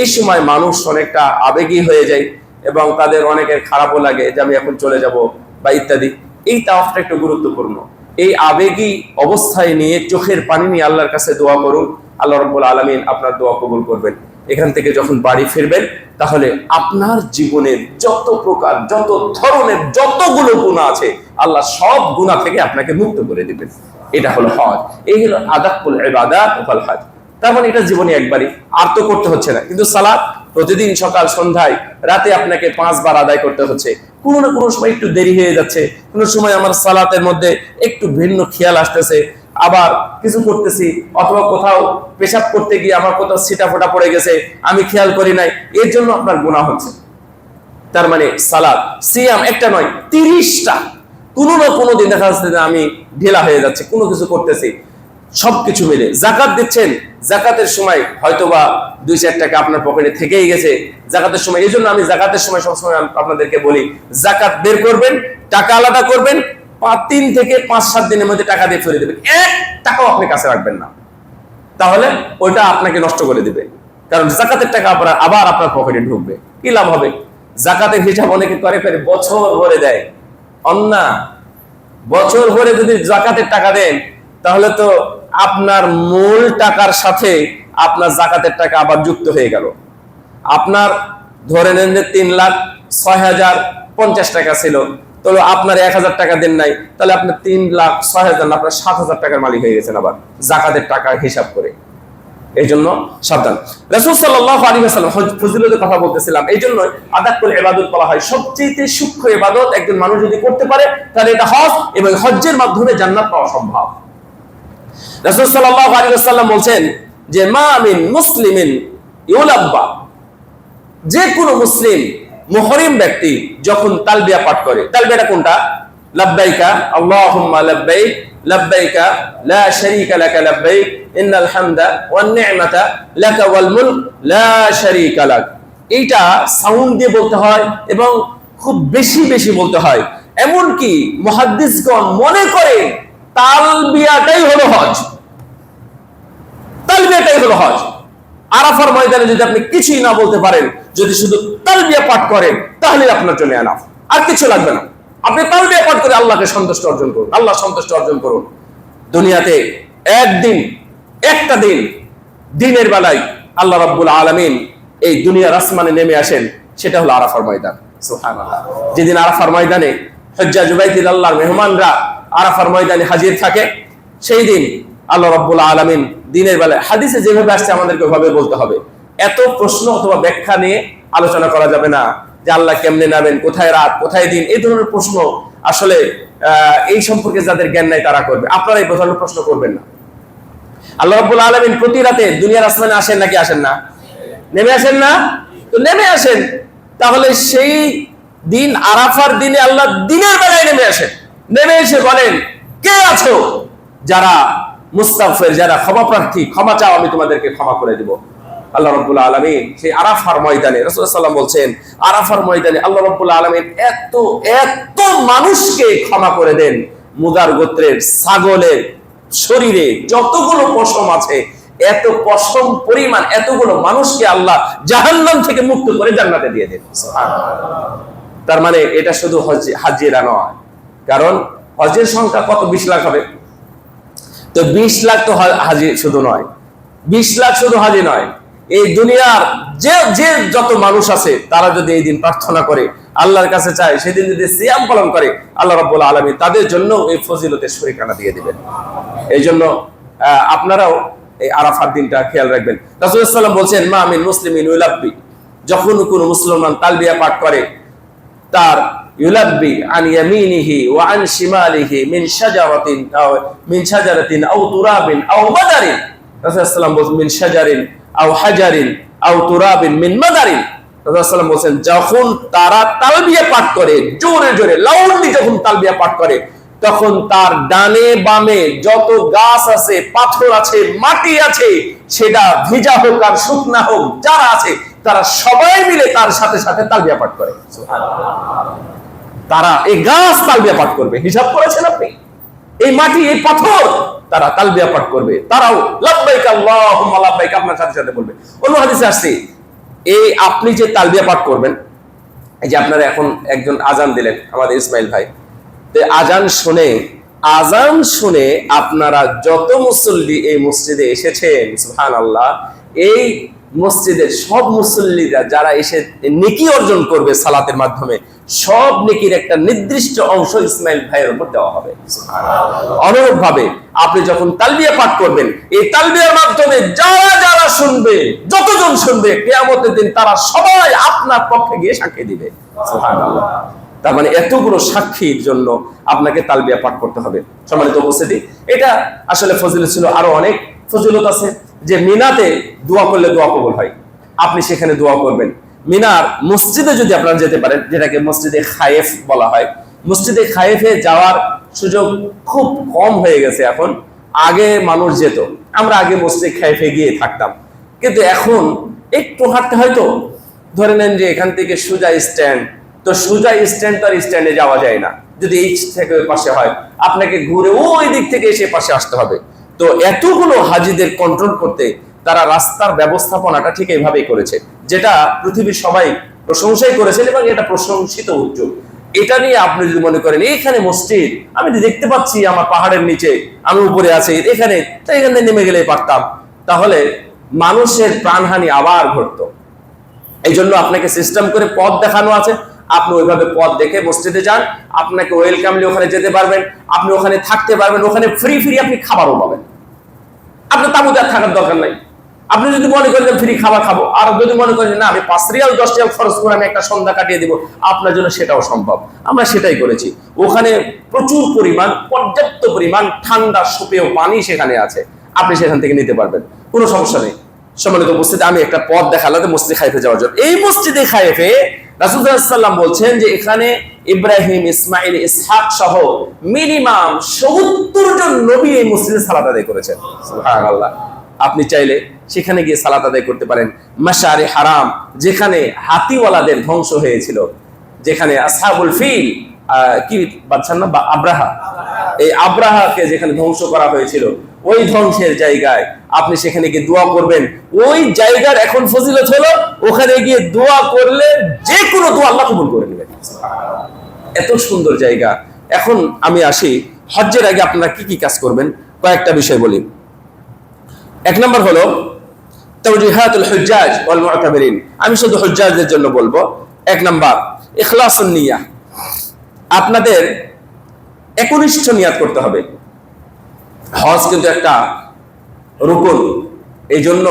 এই সময় মানুষ অনেকটা আবেগী হয়ে যায় এবং তাদের অনেকের খারাপও লাগে যে আমি এখন চলে যাব বা ইত্যাদি। এই তাওয়াফটা একটু গুরুত্বপূর্ণ। এই আবেগী অবস্থায় নিয়ে চোখের পানি নিয়ে আল্লাহর কাছে দোয়া করুন, আল্লাহ রাব্বুল আলামিন আপনার দোয়া কবুল করবেন। এখান থেকে যখন বাড়ি ফিরবেন, তাহলে আপনার জীবনের যত প্রকার, যত ধরনের, যতগুলো গুনাহ আছে, আল্লাহ সব গুনাহ থেকে আপনাকে মুক্ত করে দিবেন। এটা হলো হজ। এই হলো আদাকুল ইবাদাত ওয়াল হজ। তার মানে এটা জীবনে একবারই, আর তো করতে হচ্ছে না। কিন্তু সালাত প্রতিদিন সকাল সন্ধ্যায় রাতে আপনাকে 5 বার আদায় করতে হচ্ছে। কোনো না কোনো সময় একটু দেরি হয়ে যাচ্ছে, কোনো সময় আমার সালাতের মধ্যে একটু ভিন্ন খেয়াল আসতেছে, আবার কিছু করতেছি, অথবা কোথাও পেশাব করতে গিয়ে আমার কোথাও ছিটা ফোটা পড়ে গেছে, আমি খেয়াল করি নাই, এর জন্য আপনার গুনাহ হচ্ছে। তার মানে সালাত, সিয়াম একটা নয়, 30টা। কোনো না কোনো দিন দেখা যাচ্ছে যে আমি ঢিলা হয়ে যাচ্ছে, কোনো কিছু করতেছি, সবকিছু মিলে। জাকাত দিচ্ছেন, জাকাতের সময় হয়তোবা 2-4 টাকা আপনার পকেটে থেকেই গেছে জাকাতের সময়। এই জন্য আমি জাকাতের সময় সবসময় আপনাদেরকে বলি, জাকাত বের করবেন, টাকা আলাদা করবেন, 3 থেকে 5-7 দিনের মধ্যে টাকা দিয়ে ফেলে দেবেন। 1 টাকাও আপনি কাছে রাখবেন না, তাহলে ওইটা আপনাকে নষ্ট করে দিবে। কারণ জাকাতের টাকা আবার আপনার পকেটে ঢুকবে, কি লাভ হবে? জাকাতের হিসাব অনেকে করে ফেলে, বছর ভরে দেয়। অন্যা বছর ভরে যদি জাকাতের টাকা দেন, তাহলে তো আপনার মূল টাকার সাথে আপনার জাকাতের টাকা আবার যুক্ত হয়ে গেল। আপনার ধরে নেন যে 3,06,050 টাকা ছিল, তাহলে আপনার 1,000 টাকা দেন নাই, তাহলে আপনি 3,06,000 না, আপনার 7,000 টাকার মালিক হয়ে গেছেন আবার জাকাতের টাকা হিসাব করে। এই জন্য সাবধান। রাসূল সাল্লাল্লাহু আলাইহি ওয়াসাল্লাম ফজিলতের কথা বলতেছিলাম, এই জন্য আদাকুল ইবাদত বলা হয়। সবচেয়ে সূক্ষ্ম ইবাদত একজন মানুষ যদি করতে পারে, তাহলে এটা হজ, এবং হজ্জের মাধ্যমে জান্নাত পাওয়া সম্ভব। রাসূল সাল্লাল্লাহু আলাইহি ওয়াসাল্লাম বলছেন যে মা মিন মুসলিমিন ইউলাব্বা, যে কোনো মুসলিম মুহরিম ব্যক্তি যখন তালবিয়া পাঠ করে, তালবিয়াটা কোনটা? লাব্বাইকা আল্লাহুম্মা লাব্বাইক লাব্বাইকা লা শারীকা লাকা লাব্বাইক ইন্নাল হামদা ওয়ান নি'মাতা লাকা ওয়াল মুলক লা শারীকা লাক। এইটা সাউন্ড দিয়ে বলতে হয় এবং খুব বেশি বেশি বলতে হয়। এমন কি মুহাদ্দিসগণ মনে করে তালবিয়াটাই হলো হজ, তালবিয়াটাই হলো হজ। আরাফার ময়দানে যদি আপনি কিছুই না বলতে পারেন, যদি শুধু তালবিয়া পাঠ করেন, তাহলে আপনার জন্য এনাফ, আর কিছু লাগবে না। আপনি তালবিয়া পাঠ করে আল্লাহকে সন্তুষ্ট অর্জন করুন, আল্লাহ সন্তুষ্ট অর্জন করুন। দুনিয়াতে একদিন, একটা দিন, দিনের বেলায় আল্লাহ রাব্বুল আলামিন এই দুনিয়ার আসমানে নেমে আসেন, সেটা হলো আরাফার ময়দান। সুবহানাল্লাহ। যেদিন আরাফার ময়দানে হুজ্জাজ বাইতুল্লাহর মেহমানরা আরাফার ময়দানে হাজির থাকে, সেই দিন আল্লাহ রাব্বুল আলামিন দিনের বেলায়, হাদিসে যেভাবে আসছে আমাদেরকে ওইভাবে বলতে হবে। এত প্রশ্ন অথবা ব্যাখ্যা নিয়ে আলোচনা করা যাবে না যে আল্লাহ কেমনে নামেন, কোথায় রাত, কোথায় দিন। এই ধরনের প্রশ্ন আসলে এই সম্পর্কে যাদের জ্ঞান নাই তারা করবে, আপনারা এই ধরনের প্রশ্ন করবেন না। আল্লাহ রাব্বুল আলামিন প্রতি রাতে দুনিয়ার আসমানে আসেন নাকি আসেন না? নেমে আসেন না? তো নেমে আসেন, তাহলে সেই দিন আরাফার দিনে আল্লাহ দিনের বেলায় নেমে আসেন। নেমে এসে বলেন, কে আছো যারা মুস্তাগফির, যারা ক্ষমা প্রার্থী, ক্ষমা চাও, আমি তোমাদেরকে ক্ষমা করে দিব। আল্লাহ রাব্বুল আলামিন সেই আরাফার ময়দানে, রাসূলুল্লাহ সাল্লাল্লাহু আলাইহি ওয়াসাল্লাম বলছেন, আরাফার ময়দানে আল্লাহ রাব্বুল আলামিন এত এত মানুষকে ক্ষমা করে দেন, মুদার গোত্রের ছাগলের শরীরে যতগুলো পশম আছে, এত পশম পরিমাণ এতগুলো মানুষকে আল্লাহ জাহান্নাম থেকে মুক্ত করে জান্নাতে দিয়ে দেন। সুবহানাল্লাহ। তার মানে এটা শুধু হাজিরা নয়, কারণ হজের সংখ্যা কত? 20 লাখ হবে। তো 20 লাখ তো হাজি শুধু নয়, 20 লাখ শুধু হাজি নয়, এই দুনিয়ার যে যত মানুষ আছে, তারা যদি এই দিন প্রার্থনা করে, আল্লাহর কাছে চায়, সেদিন যদি সিয়াম পালন করে, আল্লাহ রাব্বুল আলামিন তাদের জন্য এই ফজিলতের শরিকানা দিয়ে দিবেন। এই জন্য আপনারাও এই আরাফার দিনটা খেয়াল রাখবেন। রাসূলুল্লাহ সাল্লাল্লাহু আলাইহি ওয়াসাল্লাম বলছেন, মা মিন মুসলিমিন ইউলাব্বি, যখন কোনো মুসলমান তালবিয়া পাঠ করে, তার ইউলাব্বি আন ইয়ামিনিহি ওয়া আন শিমালিহি মিন শাজারাতিন আও তুরাবিন আও মাদারিন। রাসূলুল্লাহ সাল্লাল্লাহু আলাইহি ওয়াসাল্লাম বলেন মিন শাজারিন আও হাজারিন আও তুরাবিন মিন মাদারিন। রাসূলুল্লাহ সাল্লাল্লাহু আলাইহি ওয়াসাল্লাম বলেন যখন তারা তালবিয়া পাঠ করে, জোরে জোরে লাউডলি যখন তালবিয়া পাঠ করে, তখন তার ডানে বামে যত গাছ আছে, পাথর আছে, মাটি আছে, সেটা ভিজা হোক আর শুকনা হোক, যারা আছে তারা সবাই মিলে তার সাথে সাথে তালবিয়া পাঠ করে। সুবহানাল্লাহ। তারা এই গাছ তালবিয়া পাঠ করবে, হিসাব করেছেন আপনি? এই মাটি, এই পাথর, তারা তালবিয়া পাঠ করবে, তারাও লাব্বাইক আল্লাহুম্মা লাব্বাইক আপনার সাথে সাথে বলবে। অন্য হাদিসে আসছে এই আপনি যে তালবিয়া পাঠ করবেন, এই যে আপনারা এখন একজন আজান দিলেন আমাদের ইসমাইল ভাই, আজান শুনে আপনারা যত মুসল্লি এই মসজিদে এসেছেন, সুবহানাল্লাহ, এই মসজিদের সব মুসল্লিরা যারা এসে নেকি অর্জন করবে সালাতের মাধ্যমে, সব নেকির একটা নির্দিষ্ট অংশ ইসমাইল ভাইয়ের উপর দেওয়া হবে। সুবহানাল্লাহ। অনুরূপ ভাবে আপনি যখন তালবিয়া পাঠ করবেন, এই তালবিয়ার মাধ্যমে যারা যারা শুনবে, যতজন শুনবে, কিয়ামতের দিন তারা সবাই আপনার পক্ষে গিয়ে সাক্ষী দিবে। সুবহানাল্লাহ। তার মানে এতগুলো সাক্ষীর জন্য আপনাকে তালবিয়া পাঠ করতে হবে। সম্মানিত উপস্থিতি, এটা আসলে ফজিলত ছিল, আরো অনেক ফজিলত আছে। যে মিনাতে দোয়া করলে দোয়া কবুল হয়, আপনি সেখানে দোয়া করবেন। মিনার মসজিদে যদি আপনারা যেতে পারেন, যেটাকে মসজিদে খায়েফ বলা হয়, মসজিদে খায়েফে যাওয়ার সুযোগ খুব কম হয়ে গেছে এখন। আগে মানুষ যেত, আমরা আগে মসজিদে খায়েফে গিয়ে থাকতাম, কিন্তু এখন একটু হাঁটতে হয়তো, ধরে নেন যে এখান থেকে সুজা স্ট্যান্ড, তো সুজা স্ট্যান্ড তো আর স্ট্যান্ডে যাওয়া যায় না, যদি এই থেকে ওই পাশে হয় আপনাকে ঘুরে ওই দিক থেকে এসে পাশে আসতে হবে। তো এতগুলো হাজিদের কন্ট্রোল করতে তারা রাস্তার ব্যবস্থাপনাটা ঠিক এইভাবেই করেছে, যেটা পৃথিবীর সবাই প্রশংসাই করেছেন এবং এটা প্রশংসিত উদ্যোগ। এটা নিয়ে আপনি যদি মনে করেন এখানে মসজিদ, আমি দেখতে পাচ্ছি আমার পাহাড়ের নিচে, আমি উপরে আছি, এখানে নেমে গেলে পারতাম, তাহলে মানুষের প্রাণহানি আবার ঘটতো। এই জন্য আপনাকে সিস্টেম করে পথ দেখানো আছে, আপনি ওইভাবে পথ দেখে মসজিদে যান, আপনাকে ওয়েলকামলি ওখানে যেতে পারবেন, আপনি ওখানে থাকতে পারবেন, ওখানে ফ্রি আপনি খাবারও পাবেন। আপনার তাবুতে আর থাকার দরকার নাই। আপনি যদি মনে করেন ফ্রি খাবার খাবো, আর যদি মনে করেন না আমি 5 রিয়াল 10 রিয়াল খরচ করে আমি একটা সন্ধ্যা কাটিয়ে দিব, আপনার জন্য সেটাও সম্ভব। আমরা সেটাই করেছি। ওখানে প্রচুর পরিমাণ, পর্যাপ্ত পরিমাণ ঠান্ডা সুপেয় পানি সেখানে আছে, আপনি সেখান থেকে নিতে পারবেন, কোনো সমস্যা নেই। সম্মানিত উপস্থিতি, আমি একটা পথ দেখালাম মসজিদে খায়েফে যাওয়ার জন্য। এই মসজিদে খায়েফে রাসূলুল্লাহ সাল্লাল্লাহু আলাইহি ওয়াসাল্লাম বলছেন যে এখানে ইব্রাহিম, ইসমাইল, ইসহাক সহ মিনিমাম 70 জন নবী এই মসজিদে সালাত আদায় করেছেন। সুবহানাল্লাহ। আপনি চাইলে সেখানে গিয়ে সালাত আদায় করতে পারেন। মাশআরে হারাম, যেখানে হাতিওয়ালাদের ধ্বংস হয়েছিল, যেখানে আসহাবুল ফিল, কি বাদশার নাম, আব্রাহা, এই আব্রাহাকে যেখানে ধ্বংস করা হয়েছিল, ওই ধ্বংসের জায়গায় আপনি সেখানে গিয়ে দোয়া করবেন। ওই জায়গার এখন ফজিলত হলো ওখানে গিয়ে দোয়া করলে যে কোনো দোয়া আল্লাহ কবুল করে নেবেন। এত সুন্দর জায়গা। এখন আমি আসি, হজ্জের আগে আপনারা কি কি কাজ করবেন, কয়েকটা বিষয় বলি। এক নম্বর হলো তাওজিহাতুল হুজ্জাজ ওয়াল মু'তামিরিন। আমি শুধু হুজ্জাজদের জন্য বলবো। এক নাম্বার, ইখলাসুন নিয়াহ, আপনাদের একনিষ্ঠ নিয়াত করতে হবে। হজ কিন্তু একটা রুকুন, এই জন্য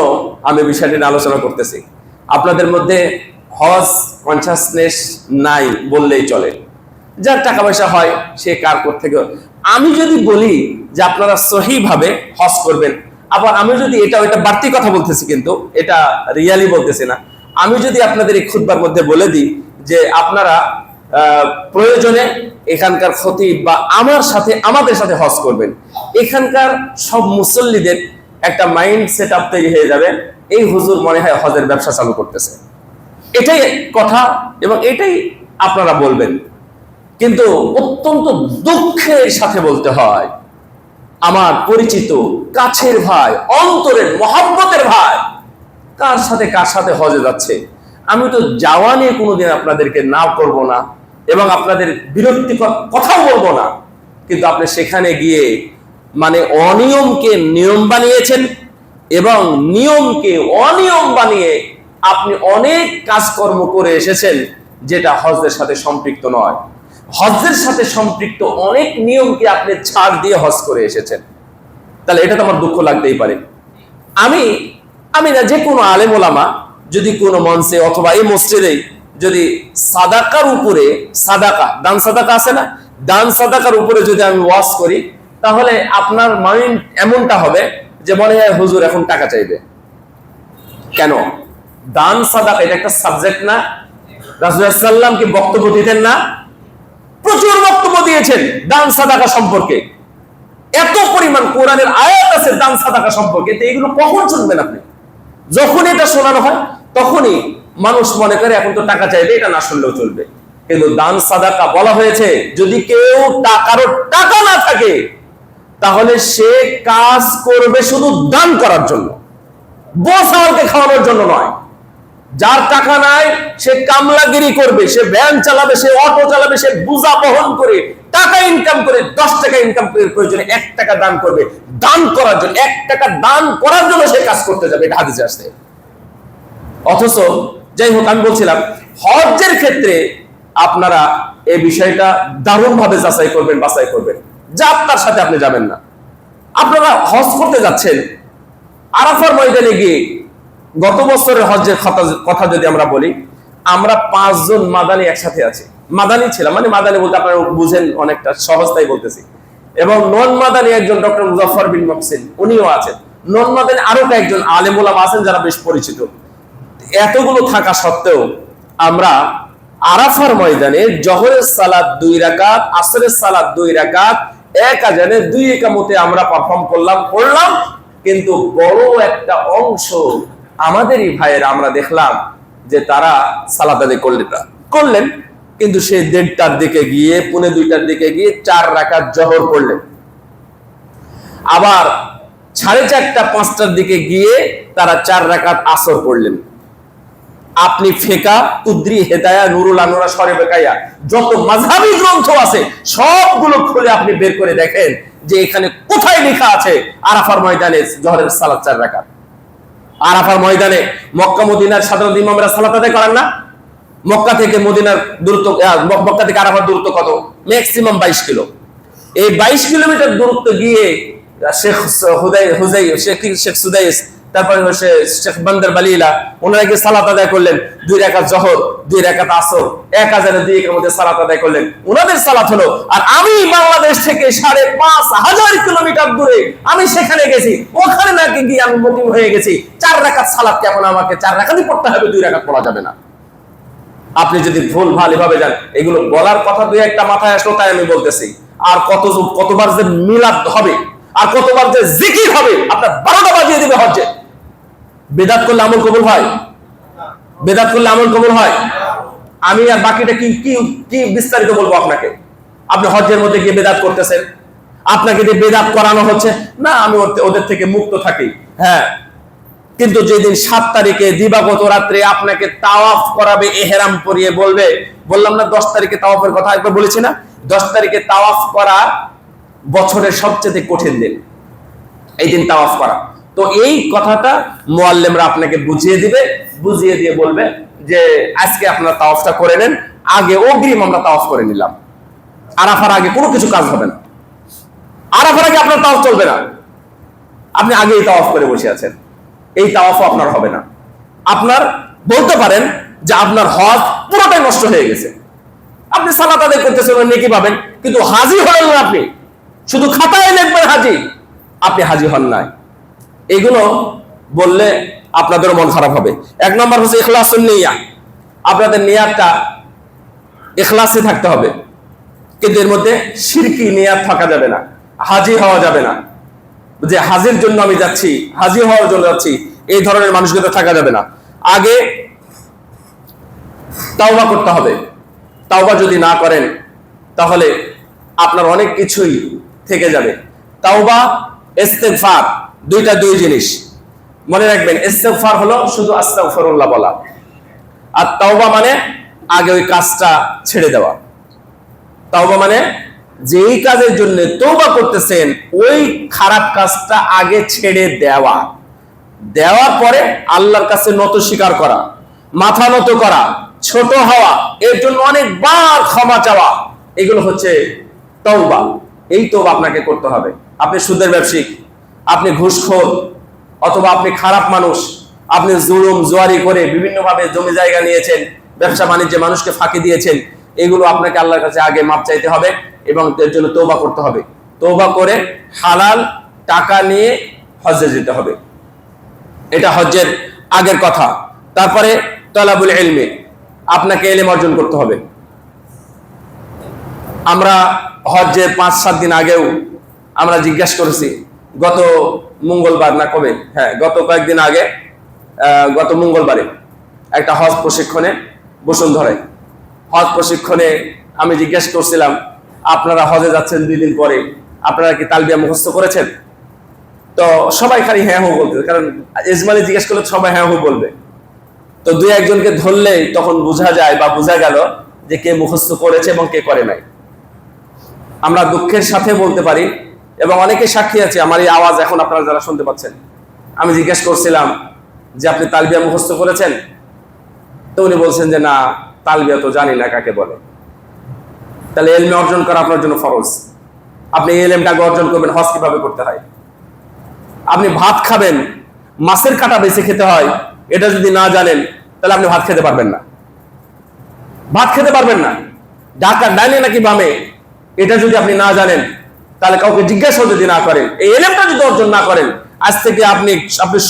আমি বিষয়টি নিয়ে আলোচনা করতেছি। আপনাদের মধ্যে হজ কনসাসনেস নাই বললেই চলে, যার টাকা পয়সা হয় সে কার থেকে। আমি যদি বলি যে আপনারা সহিভাবে হজ করবেন, আবার আমি যদি এটা বাড়তি কথা বলতেছি, কিন্তু এটা রিয়ালি বলতেছি না, আমি যদি আপনাদের এই খুতবার মধ্যে বলে দিই যে আপনারা প্রয়োজনে এখানকার খতিব বা আমাদের সাথে হজ করবেন, এখানকার সব মুসল্লিদের একটা মাইন্ড সেট আপ তৈরি হয়ে যাবে, এই হুজুর মনে হয় হজের ব্যবসা চালু করতেছে। এটাই কথা এবং এটাই আপনারা বলবেন। কিন্তু অত্যন্ত দুঃখের সাথে বলতে হয়, আমার পরিচিত কাছের ভাই, অন্তরের মহব্বতের ভাই কার সাথে হজে যাচ্ছে। আমি তো যাওয়া নিয়ে কোনোদিন আপনাদেরকে না করব না এবং আপনাদের বিরক্তিকর কথাও বলবো না, কিন্তু আপনি সেখানে গিয়ে মানে অনিয়মকে নিয়ম বানিয়েছেন এবং নিয়মকে অনিয়ম বানিয়ে আপনি অনেক কাজকর্ম করে এসেছেন যেটা হজের সাথে সম্পৃক্ত নয়। হজের সাথে সম্পৃক্ত অনেক নিয়মকে আপনি ছাড় দিয়ে হজ করে এসেছেন, তাহলে এটা তো আমার দুঃখ লাগতেই পারে। আমি না, যে কোনো আলেম ওলামা যদি কোনো মঞ্চে অথবা এই মসজিদে যদি সাদাকার উপরে, সাদাকা দান সাদাকা আছে না, দান সাদাকার উপরে যদি আমি ওয়াজ করি, তাহলে আপনার মাইন্ড এমনটা হবে যে মনে হয় হুজুর এখন টাকা চাইবে। কেন? দান সাদাকা এটা একটা সাবজেক্ট না? রাসূলুল্লাহ সাল্লাল্লাহু আলাইহি ওয়াসাল্লাম কি বক্তব্য দিতেন না? প্রচুর বক্তব্য দিয়েছেন দান সাদাকা সম্পর্কে। এত পরিমাণ কোরআনের আয়াত আছে দান সাদাকা সম্পর্কে। তো এগুলো কখন শুনবেন আপনি? যখন এটা শোনানো হয় তখনই মানুষ মনে করে এখন তো টাকা চাইবে, এটা না শুনলেও চলবে। কিন্তু দান সাদাকা বলা হয়েছে, যদি কেউ কারো টাকা না থাকে তাহলে সে কাজ করবে শুধু দান করার জন্য, বসালকে খাওয়ানোর জন্য নয়। যার টাকা নাই সে কামলাগিরি করবে, সে ভ্যান চালাবে, সে অটো চালাবে, সে বোঝা বহন করে টাকা ইনকাম করে, 10 টাকা ইনকাম করে প্রয়োজনে 1 টাকা দান করবে। দান করার জন্য, 1 টাকা দান করার জন্য সে কাজ করতে যাবে, এটা হাদিসে আসছে। অথচ যাই হোক, আমি বলছিলাম হজ্জের ক্ষেত্রে আপনারা এই বিষয়টা দারুণ ভাবে যাচাই করবেন, বাছাই করবেন। যাত্রার সাথে আপনি যাবেন না। আপনারা হজ করতে যাচ্ছেন, আরাফার ময়দানে গিয়ে গত বছরের হজ্জের কথা যদি আমরা বলি, আমরা 5 জন মাদানী একসাথে আছি। মাদানী ছিলাম, মানে মাদানী বলতে আপনারা বুঝেন অনেকটা, সহজতাই বলতেছি। এবং নন মাদানী একজন ডক্টর মুজাফফর বিন মুহসিন, উনিও আছেন। নন মাদানী আরো কয়েকজন আলেম ওলামা আছেন যারা বেশ পরিচিত। এতগুলো থাকা সত্ত্বেও আমরা আরাফার ময়দানে জোহরের সালাত 2 রাকাত, আসরের সালাত 2 রাকাত, এক আজানে 2 ইকামতে আমরা পারফর্ম করলাম। কিন্তু বড় একটা অংশ আমাদেরই ভাইয়েরা আমরা দেখলাম যে তারা সালাত আদায় করলেন, কিন্তু সে 1:30টার দিকে গিয়ে, 1:45টার দিকে গিয়ে 4 রাকাত জোহর পড়লেন। আবার 4:30টা 5টার দিকে গিয়ে তারা 4 রাকাত আসর পড়লেন। আপনি ফেকা, কুদ্রি, হেদায়া, নুরুল আনোরা, শরে বেকায়া যত মাযহাবী গ্রন্থ আছে সবগুলো খুলে আপনি বের করে দেখেন যে এখানে কোথায় লেখা আছে আরাফার ময়দানে জোহরের সালাত 4 রাকাত। আরাফার ময়দানে মক্কা মদিনার সাধারণ ইমামরা সালাত আদায় করেন না? মক্কা থেকে মদিনার দূরত্ব, মক্কা থেকে আরাফার দূরত্ব কত? Maximum 22 kilo. এই 22 কিলোমিটার দূরত্ব গিয়ে শেখ সুদাইস, তারপরে শেখ বান্দর বালিলা, ওনারা গিয়ে সালাত আদায় করলেন 2 রাকাত জোহর, 2 রাকাত আসর, 1 আজানে 2 এর মধ্যে সালাত আদায় করলেন। ওনাদের সালাত হলো। আর আমি বাংলাদেশ থেকে 5,500 কিলোমিটার দূরে আমি সেখানে গেছি, ওখানে নাকি গিয়ে আমি মুকিম হয়ে গেছি। 4 রাকাত সালাত কেমন আমাকে 4 রাকাতই পড়তে হবে, 2 রাকাত পড়া যাবে না। আপনি যদি ভুল ভাল এভাবে যান, এগুলো বলার কথা 2-1টা মাথায় আসলো তাই আমি বলতেছি। আর কতবার যে মিলাদ হবে, আর কতবার যে জিকির হবে, আপনার 12টা বাজিয়ে দিবে হজ্জে। বেদাত করলে আমল কবুল হয়? বেদাত করলে আমল কবুল হয়? আমি আর বাকিটা কি বিস্তারিত বলবো আপনাকে? আপনি হজ্জের মধ্যে গিয়ে বেদাত করতেছেন, আপনাকে দিয়ে বেদাত করানো হচ্ছে না। আমি ওদের থেকে মুক্ত থাকি, হ্যাঁ। কিন্তু যেদিন 7 তারিখে দিবাগত রাত্রে আপনাকে তাওয়াফ করাবে, ইহরাম পরিয়ে বলবে, বললাম না 10 তারিখে তাওয়াফের কথা একবার বলেছি না? 10 তারিখে তাওয়াফ করা বছরের সবচেয়ে কঠিন দিন, এই দিন তাওয়াফ করা। তো এই কথাটা মুআল্লিমরা আপনাকে বুঝিয়ে দিবে, বুঝিয়ে দিয়ে বলবে যে আজকে আপনারা তাওয়াফটা করে নেন, আগে অগ্রিম আমরা তাওয়াফ করে নিলাম। আরাফার আগে কোনো কিছু কাজ হবে না, আরাফার আগে আপনার তাওয়াফ চলবে না। আপনি আগেই তাওয়াফ করে বসে আছেন, এই তাওয়াফও আপনার হবে না। আপনার বলতে পারেন যে আপনার হজ পুরোটাই নষ্ট হয়ে গেছে। আপনি সালাত আদায় করতেছেন, নেকি পাবেন, কিন্তু হাজী হলেন না। আপনি শুধু খাতায় লিখবেন হাজী, আপনি হাজী হন নাই। এগুলো বললে আপনাদের মন খারাপ হবে। 1 নম্বর হচ্ছে ইখলাসুন নিয়া। আপনাদের নিয়াতটা ইখলাসে থাকতে হবে, কিন্তু এর মধ্যে শিরকি নিয়াত থাকা যাবে না, হাজী হওয়া যাবে না। যে হাজির জন্য আমি যাচ্ছি, হাজী হওয়ার জন্য যাচ্ছি, এই ধরনের মানুষগুলো থাকা যাবে না। আগে তাওবা করতে হবে। তাওবা যদি না করেন তাহলে আপনার অনেক কিছুই থেকে যাবে। তাওবা, ইস্তেগফার, দুই জিনিস মনে রাখবেন। ইস্তেগফার হলো শুধু আস্তাগফিরুল্লাহ বলা, আর তাওবা মানে আগে ওই কাজটা ছেড়ে দেওয়া। তাওবা মানে যেই কাজের জন্য তওবা করতেছেন ওই খারাপ কাজটা আগে ছেড়ে দেওয়া, দেওয়ার পরে আল্লাহর কাছে নত স্বীকার করা, মাথা নত করা, ছোট হওয়া, এর জন্য অনেকবার ক্ষমা চাওয়া, এগুলো হচ্ছে তওবা। এই তওবা আপনাকে করতে হবে। আপনি সুদের ব্যবসায়ী, আপনি ঘুষখোর, অথবা আপনি খারাপ মানুষ, আপনি জুলুম জুয়ারি করে বিভিন্নভাবে জমি জায়গা নিয়েছেন, ব্যবসা বাণিজ্যে মানুষকে ফাঁকি দিয়েছেন, এগুলো আপনাকে আল্লাহর কাছে আগে মাপ চাইতে হবে এবং এর জন্য তওবা করতে হবে। তওবা করে হালাল টাকা নিয়ে হজ্জে যেতে হবে, এটা হজ্জের আগের কথা। তারপরে তলাবুল ইলমি, আপনাকে ইলম অর্জন করতে হবে। আমরা হজ্জের 5-7 দিন আগেও আমরা জিজ্ঞাসা করেছি, গত মঙ্গলবার না কবে, হ্যাঁ গত কয়েকদিন আগে, গত মঙ্গলবারে একটা হজ প্রশিক্ষণে বসুন্ধরায় হজ প্রশিক্ষণে আমি জিজ্ঞাসা করছিলাম, আপনারা হজে যাচ্ছেন 2 দিন পরে, আপনারা কি তালবিয়া মুখস্থ করেছেন? তো সবাই খালি হ্যাঁ হো বলতে, কারণ ইজমালি জিজ্ঞেস করলে সবাই হ্যাঁ হো বলবে। তো 2-1 জনকে ধরলেই তখন বোঝা যায় বা বোঝা গেল যে কে মুখস্থ করেছে এবং কে করে নাই। আমরা দুঃখের সাথে বলতে পারি, এবং অনেকে সাক্ষী আছে, আমার এই আওয়াজ এখন আপনারা যারা শুনতে পাচ্ছেন, আমি জিজ্ঞেস করছিলাম যে আপনি তালবিয়া মুখস্থ করেছেন? তো উনি বলছেন যে না, তালবিয়া তো জানি না কাকে বলে। তাহলে ইলম অর্জন করা আপনার জন্য ফরজ। আপনি এই ইলমটাকে অর্জন করবেন হজ কিভাবে করতে হয়। আপনি ভাত খাবেন, মাছের কাঁটা বেছে খেতে হয়, এটা যদি না জানেন তাহলে আপনি ভাত খেতে পারবেন না। ভাত খেতে পারবেন না, ডাকা ডাইনে নাকি বামে, এটা যদি আপনি না জানেন, তাহলে কাউকে জিজ্ঞাসা যদি না করেন, এই ইলমটা যদি অর্জন না করেন, আজ থেকে আপনি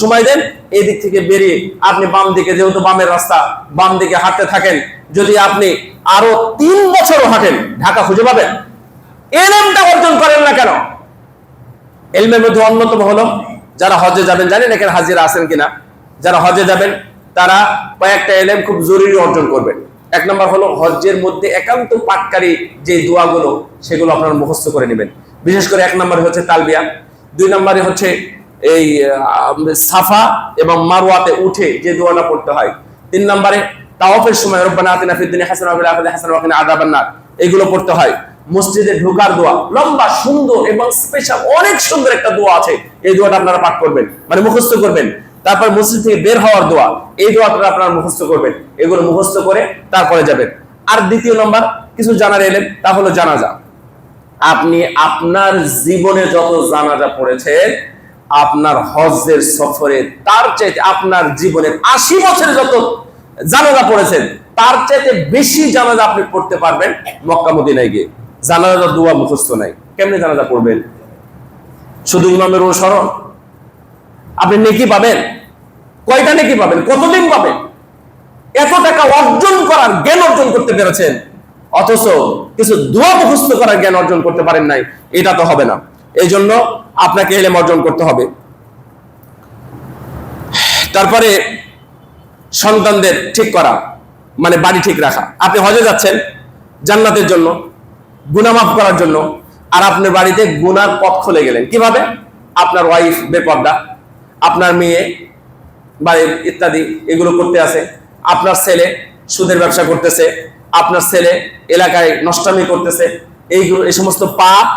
সময় দেন, এই দিক থেকে বেরিয়ে আপনি বাম দিকে, যেহেতু বামের রাস্তা, বাম দিকে হাঁটতে থাকেন। যদি আপনি আরো 3 বছরও হাঁটেন, ঢাকা খুঁজে পাবেন। ইলমটা অর্জন করেন না কেন? ইলমের মধ্যে অন্যতম হলো, যারা হজে যাবেন, জানেন এখানে হাজিরা আছেন কিনা, যারা হজে যাবেন তারা কয়েকটা ইলম খুব জরুরি অর্জন করবেন। 1 নম্বর হলো হজ্জের মধ্যে একান্ত পাঠকারী যে দোয়াগুলো, সেগুলো আপনারা মুখস্থ করে নেবেন। বিশেষ করে 1 নম্বরে হচ্ছে তালবিয়া, 2 নম্বরে হচ্ছে এই সাফা এবং মারওয়াতে উঠে যে দোয়াটা পড়তে হয়, 3 নম্বরে তাওয়াফের সময় রব্বানা আতিনা ফিদ দুনিয়া হাসানাহ ওয়া ফিল আখিরাতি হাসানাহ ওয়া কিনা আযাবান নার, এগুলো পড়তে হয়। মসজিদে ঢোকার দোয়া, লম্বা সুন্দর এবং স্পেশাল অনেক সুন্দর একটা দোয়া আছে, এই দোয়াটা আপনারা পাঠ করবেন, মানে মুখস্থ করবেন। তারপর মসজিদ থেকে বের হওয়ার দোয়া, এই দোয়াটা আপনারা মুখস্থ করবেন। এগুলো মুখস্থ করে তারপরে যাবেন। আর 2 নম্বর কিছু জানার ইলম, তা হলো জানাজা। আপনি আপনার জীবনে যত জানাজা পড়েছেন, আপনার হজ্জের সফরে তার চাইতে আপনার জীবনের 80 বছরে যত জানাজা পড়েছেন, তার চাইতে বেশি জানাজা আপনি পড়তে পারবেন মক্কা মদিনায় গিয়ে। জানাজা দোয়া মুখস্থ নাই, কেমনে জানাজা পড়বেন? শুধু ইমামের অনুসরণ। আপনি নেকি পাবেন, কয়টা নেকি পাবেন, কতদিন পাবেন? এত টাকা অর্জন করার জ্ঞান অর্জন করতে পেরেছেন, অথচ কিছু দোয়া মুখস্থ করার জ্ঞান অর্জন করতে পারেন নাই, এটা তো হবে না। এই জন্য আপনাকে ইলম অর্জন করতে হবে। তারপরে সন্তানদের ঠিক করা, মানে বাড়ি ঠিক রাখা। আপনি হজে যাচ্ছেন জান্নাতের জন্য, গুনাহ মাফ করার জন্য, আর আপনার বাড়িতে গুনার পথ খুলে গেলেন কিভাবে? আপনার ওয়াইফ বেপর্দা, আপনার মেয়ে বাড়ি ইত্যাদি এগুলো করতে আছে, আপনার ছেলে সুদের ব্যবসা করতেছে, আপনার ছেলে এলাকায় নষ্টামি করতেছে, এইগুলো এই সমস্ত পাপ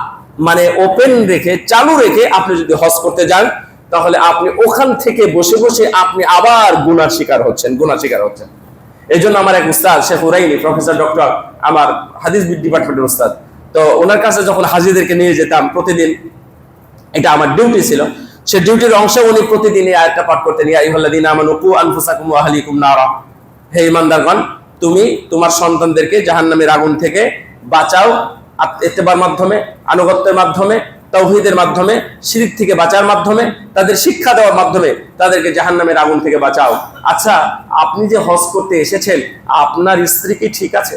মানে ওপেন রেখে, চালু রেখে আপনি যদি হজ করতে যান, তাহলে আপনি ওখান থেকে বসে বসে আপনি আবার গুনার শিকার হচ্ছেন। এই জন্য আমার এক উস্তাদ শেখ হুরাইনি, প্রফেসর ডক্টর, আমার হাদিস ডিপার্টমেন্টের উস্তাদ, তো ওনার কাছে যখন হাজিদেরকে নিয়ে যেতাম প্রতিদিন, এটা আমার ডিউটি ছিল, সে ডিউটির অংশে উনি প্রতিদিন এই আয়াতটা পাঠ করতেন, ইয়া আইয়ুহাল্লাযীনা আমানু কু আনফুসাকুম ওয়া আহলিকুম নারা, হে ঈমানদারগণ, তুমি তোমার সন্তানদেরকে জাহান্নামের আগুন থেকে বাঁচাও, ইত্তেবার মাধ্যমে, আনুগত্যের মাধ্যমে, তাওহীদের মাধ্যমে, শিরক থেকে বাঁচার মাধ্যমে, তাদের শিক্ষা দেওয়ার মাধ্যমে তাদেরকে জাহান্নামের আগুন থেকে বাঁচাও। আচ্ছা, আপনি যে হজ করতে এসেছেন, আপনার স্ত্রী কি ঠিক আছে?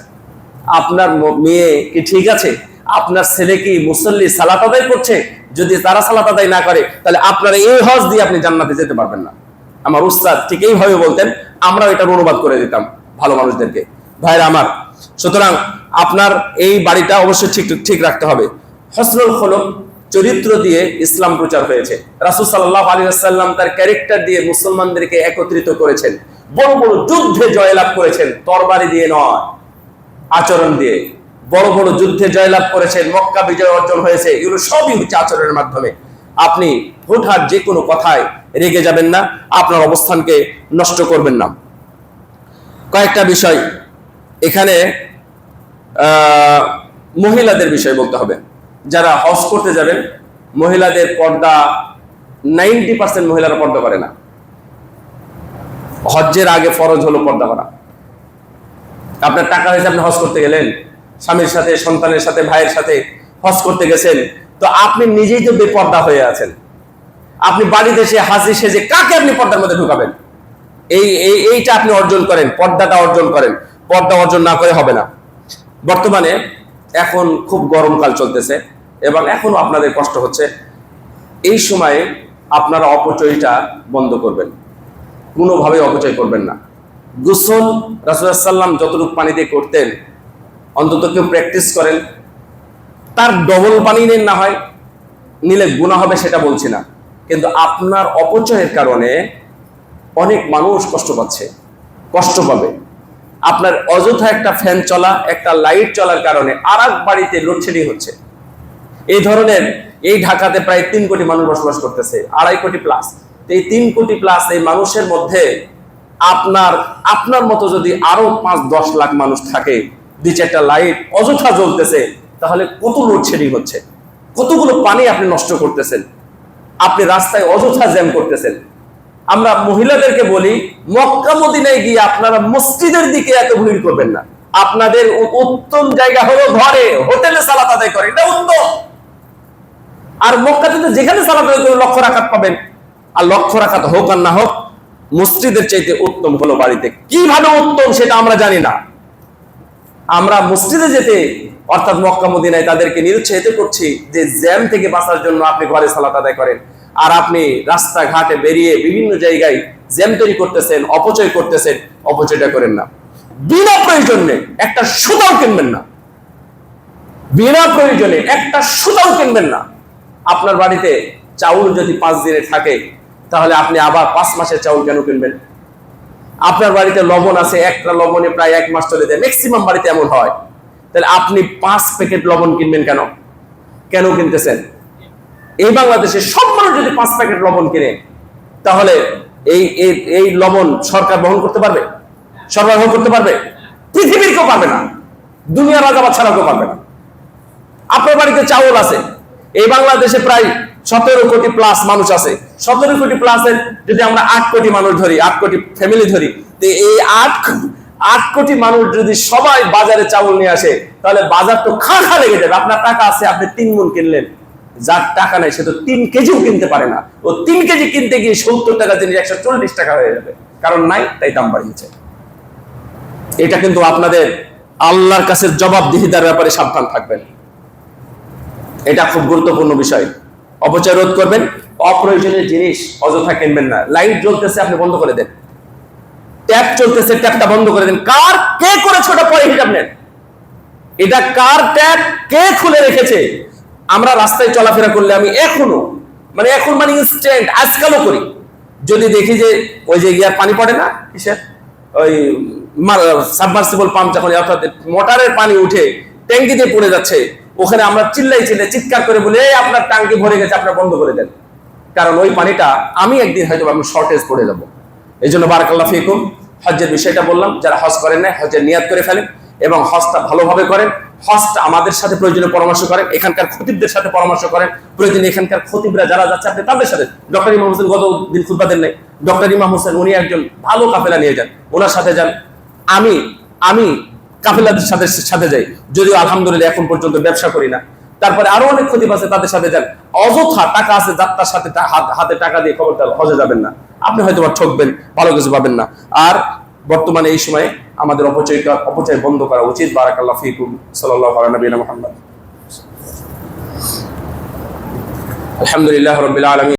আপনার মেয়ে কি ঠিক আছে? আপনার ছেলে কি মুসল্লি সালাত আদায় করছে? যদি তারা সালাত আদায় না করে, তাহলে আপনার এই হজ দিয়ে আপনি জান্নাতে যেতে পারবেন না। আমার উস্তাদ ঠিক এইভাবে বলতেন, আমরা এটার অনুবাদ করে দিতাম ভালো মানুষদেরকে। ভাইরা আমার, সুতরাং আপনার এই বাড়িটা অবশ্যই ঠিক রাখতে হবে। হসনুল খুলুক, চরিত্র দিয়ে ইসলাম প্রচার হয়েছে। রাসূল সাল্লাল্লাহু আলাইহি ওয়াসাল্লাম তার ক্যারেক্টার দিয়ে মুসলমানদেরকে একত্রিত করেছেন, বড় বড় যুদ্ধে জয়লাভ করেছেন, তরবারি দিয়ে নয়, আচরণ দিয়ে। বড় বড় যুদ্ধে জয়লাভ করেছেন, মক্কা বিজয় অর্জন হয়েছে, এগুলো সবই হচ্ছে আচরণের মাধ্যমে। আপনি হুটহাট যে কোনো কথায় রেগে যাবেন না, আপনার অবস্থানকে নষ্ট করবেন না। কয়েকটা বিষয় এখানে মহিলাদের বিষয় বলতে হবে। যারা হজ করতে যাবেন, মহিলাদের পর্দা 90% মহিলারা পর্দা করে না। হজ্জের আগে ফরজ হলো পর্দা করা। আপনার টাকা হয়েছে, আপনি হজ করতে গেলেন, স্বামীর সাথে, সন্তানের সাথে, ভাইয়ের সাথে হজ করতে গেছেন, তো আপনি নিজেই তো বেপর্দা হয়ে আছেন। আপনি বাড়িতে এসে হাসি সেজে কাকে আপনি পর্দার মধ্যে ঢুকাবেন? এইটা আপনি অর্জন করেন, পর্দাটা অর্জন করেন। পর্দা অর্জন না করে হবে না। বর্তমানে এখন খুব গরমকাল চলতেছে এবং এখনো আপনাদের কষ্ট হচ্ছে। এই সময়ে আপনারা অপচয়টা বন্ধ করবেন, কোনোভাবে অপচয় করবেন না। গোসল রাসূলুল্লাহ সাল্লাম যতটুকু পানি দিয়ে করতেন, অন্তত কেউ প্র্যাকটিস করেন। তার ডবল পানি নেন, না হয় নিলে গুনাহ হবে সেটা বলছি না, কিন্তু আপনার অপচয়ের কারণে অনেক মানুষ কষ্ট পাচ্ছে, কষ্ট পাবে। আপনার অযথা একটা ফ্যান চলা, একটা লাইট চলার কারণে আর এক বাড়িতে লোডশেডিং হচ্ছে। এই ধরনের এই ঢাকাতে প্রায় 3 কোটি মানুষ বসবাস করতেছে, 2.5 কোটি প্লাস। এই 3 কোটি প্লাস এই মানুষের মধ্যে আপনার মতো যদি আরো 5-10 লাখ মানুষ থাকে, 2-4টা লাইট অযথা জ্বলতেছে, তাহলে কত লোডশেডিং হচ্ছে, কতগুলো পানি আপনি নষ্ট করতেছেন, আপনি রাস্তায় অযথা জ্যাম করতেছেন। আমরা মহিলাদেরকে বলি, মক্কা মদিনায় গিয়ে আপনারা মসজিদের দিকে এত ভিড় করবেন না। আপনাদের উত্তম জায়গা হলো ঘরে, হোটেলে সালাত আদায় করেন, এটা উত্তম। আর মক্কাতে তো যেখানে সালাত আদায় করে লক্ষ রাকাত পাবেন, আর লক্ষ রাকাত হোক আর না হোক, মসজিদের চাইতে উত্তম হলো বাড়িতে। কিভাবে উত্তম সেটা আমরা জানি না। আমরা মসজিদে যেতে, অর্থাৎ মক্কা মদিনায় তাদেরকে নিরুৎসাহিত করছি যে জ্যাম থেকে বাঁচার জন্য আপনি ঘরে সালাত আদায় করেন, আর আপনি রাস্তাঘাটে বেরিয়ে বিভিন্ন জায়গায় জ্যাম তৈরি করতেছেন, অপচয় করতেছেন। অপচয়টা করেন না। বিনা প্রয়োজনে একটা সুতাও কিনবেন না, বিনা প্রয়োজনে একটা সুতাও কিনবেন না। আপনার বাড়িতে চাউল যদি 5 দিনে থাকে, তাহলে আপনি আবার 5 মাসের চাউল কেন কিনবেন? আপনার বাড়িতে লবণ আছে, একটা লবণে প্রায় 1 মাস চলে যায়, ম্যাক্সিমাম বাড়িতে এমন হয়। তাহলে আপনি 5 প্যাকেট লবণ কিনবেন কেন? কেন কিনতেছেন? এই বাংলাদেশে সব মানুষ যদি 5 প্যাকেট লবণ কিনে, তাহলে এই লবণ সরকার বহন করতে পারবে? সরবরাহ করতে পারবে? পৃথিবীর কেউ পারবে না, দুনিয়ার রাজা ছাড়া কেউ পারবে না। আপনার বাড়িতে চাউল আছে, এই বাংলাদেশে প্রায় 17 কোটি প্লাস মানুষ আছে। 17 কোটি প্লাসের যদি আমরা 8 কোটি মানুষ ধরি, 8 কোটি ফ্যামিলি ধরি, তো এই 8 কোটি মানুষ যদি সবাই বাজারে চাউল নিয়ে আসে, তাহলে বাজার তো খা লেগে যাবে। আপনার টাকা আছে, আপনি 3 মণ কিনলেন, যার টাকা নাই সে তো 3 কেজিও কিনতে পারে না। ও 3 কেজি কিনতে গিয়ে 70 টাকা জিনিস 140 টাকা হয়ে যাবে, কারণ নাই, তাই দাম বাড়িয়েছে। এটা কিন্তু আপনাদের আল্লাহর কাছে জবাবদিহিতার ব্যাপারে সাবধান থাকবেন। এটা খুব গুরুত্বপূর্ণ বিষয়। অপচয় রোধ করবেন, অপ্রয়োজনীয় জিনিস অযথা কিনবেন না। লাইট জ্বলতেছে, আপনি বন্ধ করে দেন। ট্যাপ চলতেছে, ট্যাপটা বন্ধ করে দেন। কে করেছে ওটা পরে হিসাব নেন। এটা কার ট্যাপ, কে খুলে রেখেছে? আমরা রাস্তায় চলাফেরা করলে, আমি এখন ইনস্ট্যান্ট আজকালও করি, যদি দেখি যে ওই যে ইয়ার পানি পড়ে না, কিসের ওই সাবমার্সিবল পাম্প, যখন অর্থাৎ মোটরের পানি উঠে ট্যাঙ্কিতে পড়ে যাচ্ছে, ওখানে আমরা চিৎকার করে বলি, এই আপনার ট্যাঙ্কি ভরে গেছে, আপনার বন্ধ করে দেন। কারণ ওই পানিটা আমি একদিন হয়তো আমি শর্টেজ পড়ে যাব। এই জন্য বারাকাল্লাহু ফিকুম, হজ্জের বিষয়টা বললাম। যারা হজ করেন না, হজ্জের নিয়াত করে ফেলেন এবং হজটা ভালোভাবে করেন। হজটা আমাদের সাথে প্রয়োজনীয় পরামর্শ করেন, এখানকার খতিবদের সাথে পরামর্শ করেন। প্রয়োজনে এখানকার খতিবরা যারা যাচ্ছে, আপনি তাদের সাথে, ডক্টর ইমাম হোসেন গত দিন খুতবা দেন নাই, ডক্টর ইমাম হোসেন উনি একজন ভালো কাফেলা নিয়ে যান, ওনার সাথে যান। আমি কাফেলাদের সাথে যাই, যদিও আলহামদুলিল্লাহ এখন পর্যন্ত ব্যবসা করি না। তারপরে আরো অনেক খতিব আছে, তাদের সাথে যান। অযথা টাকা আছে, যাত্রার সাথে হাতে টাকা দিয়ে খবরদার হজে যাবেন না, আপনি হয়তো ঠকবেন, ভালো কিছু পাবেন না। আর বর্তমানে এই সময়ে আমাদের অপচয় বন্ধ করা উচিত। বারাকাল্লাহু ফিকুম। সাল্লাল্লাহু আলা নবিয়িনা মুহাম্মদ। আলহামদুলিল্লাহ রাব্বিল আলামিন।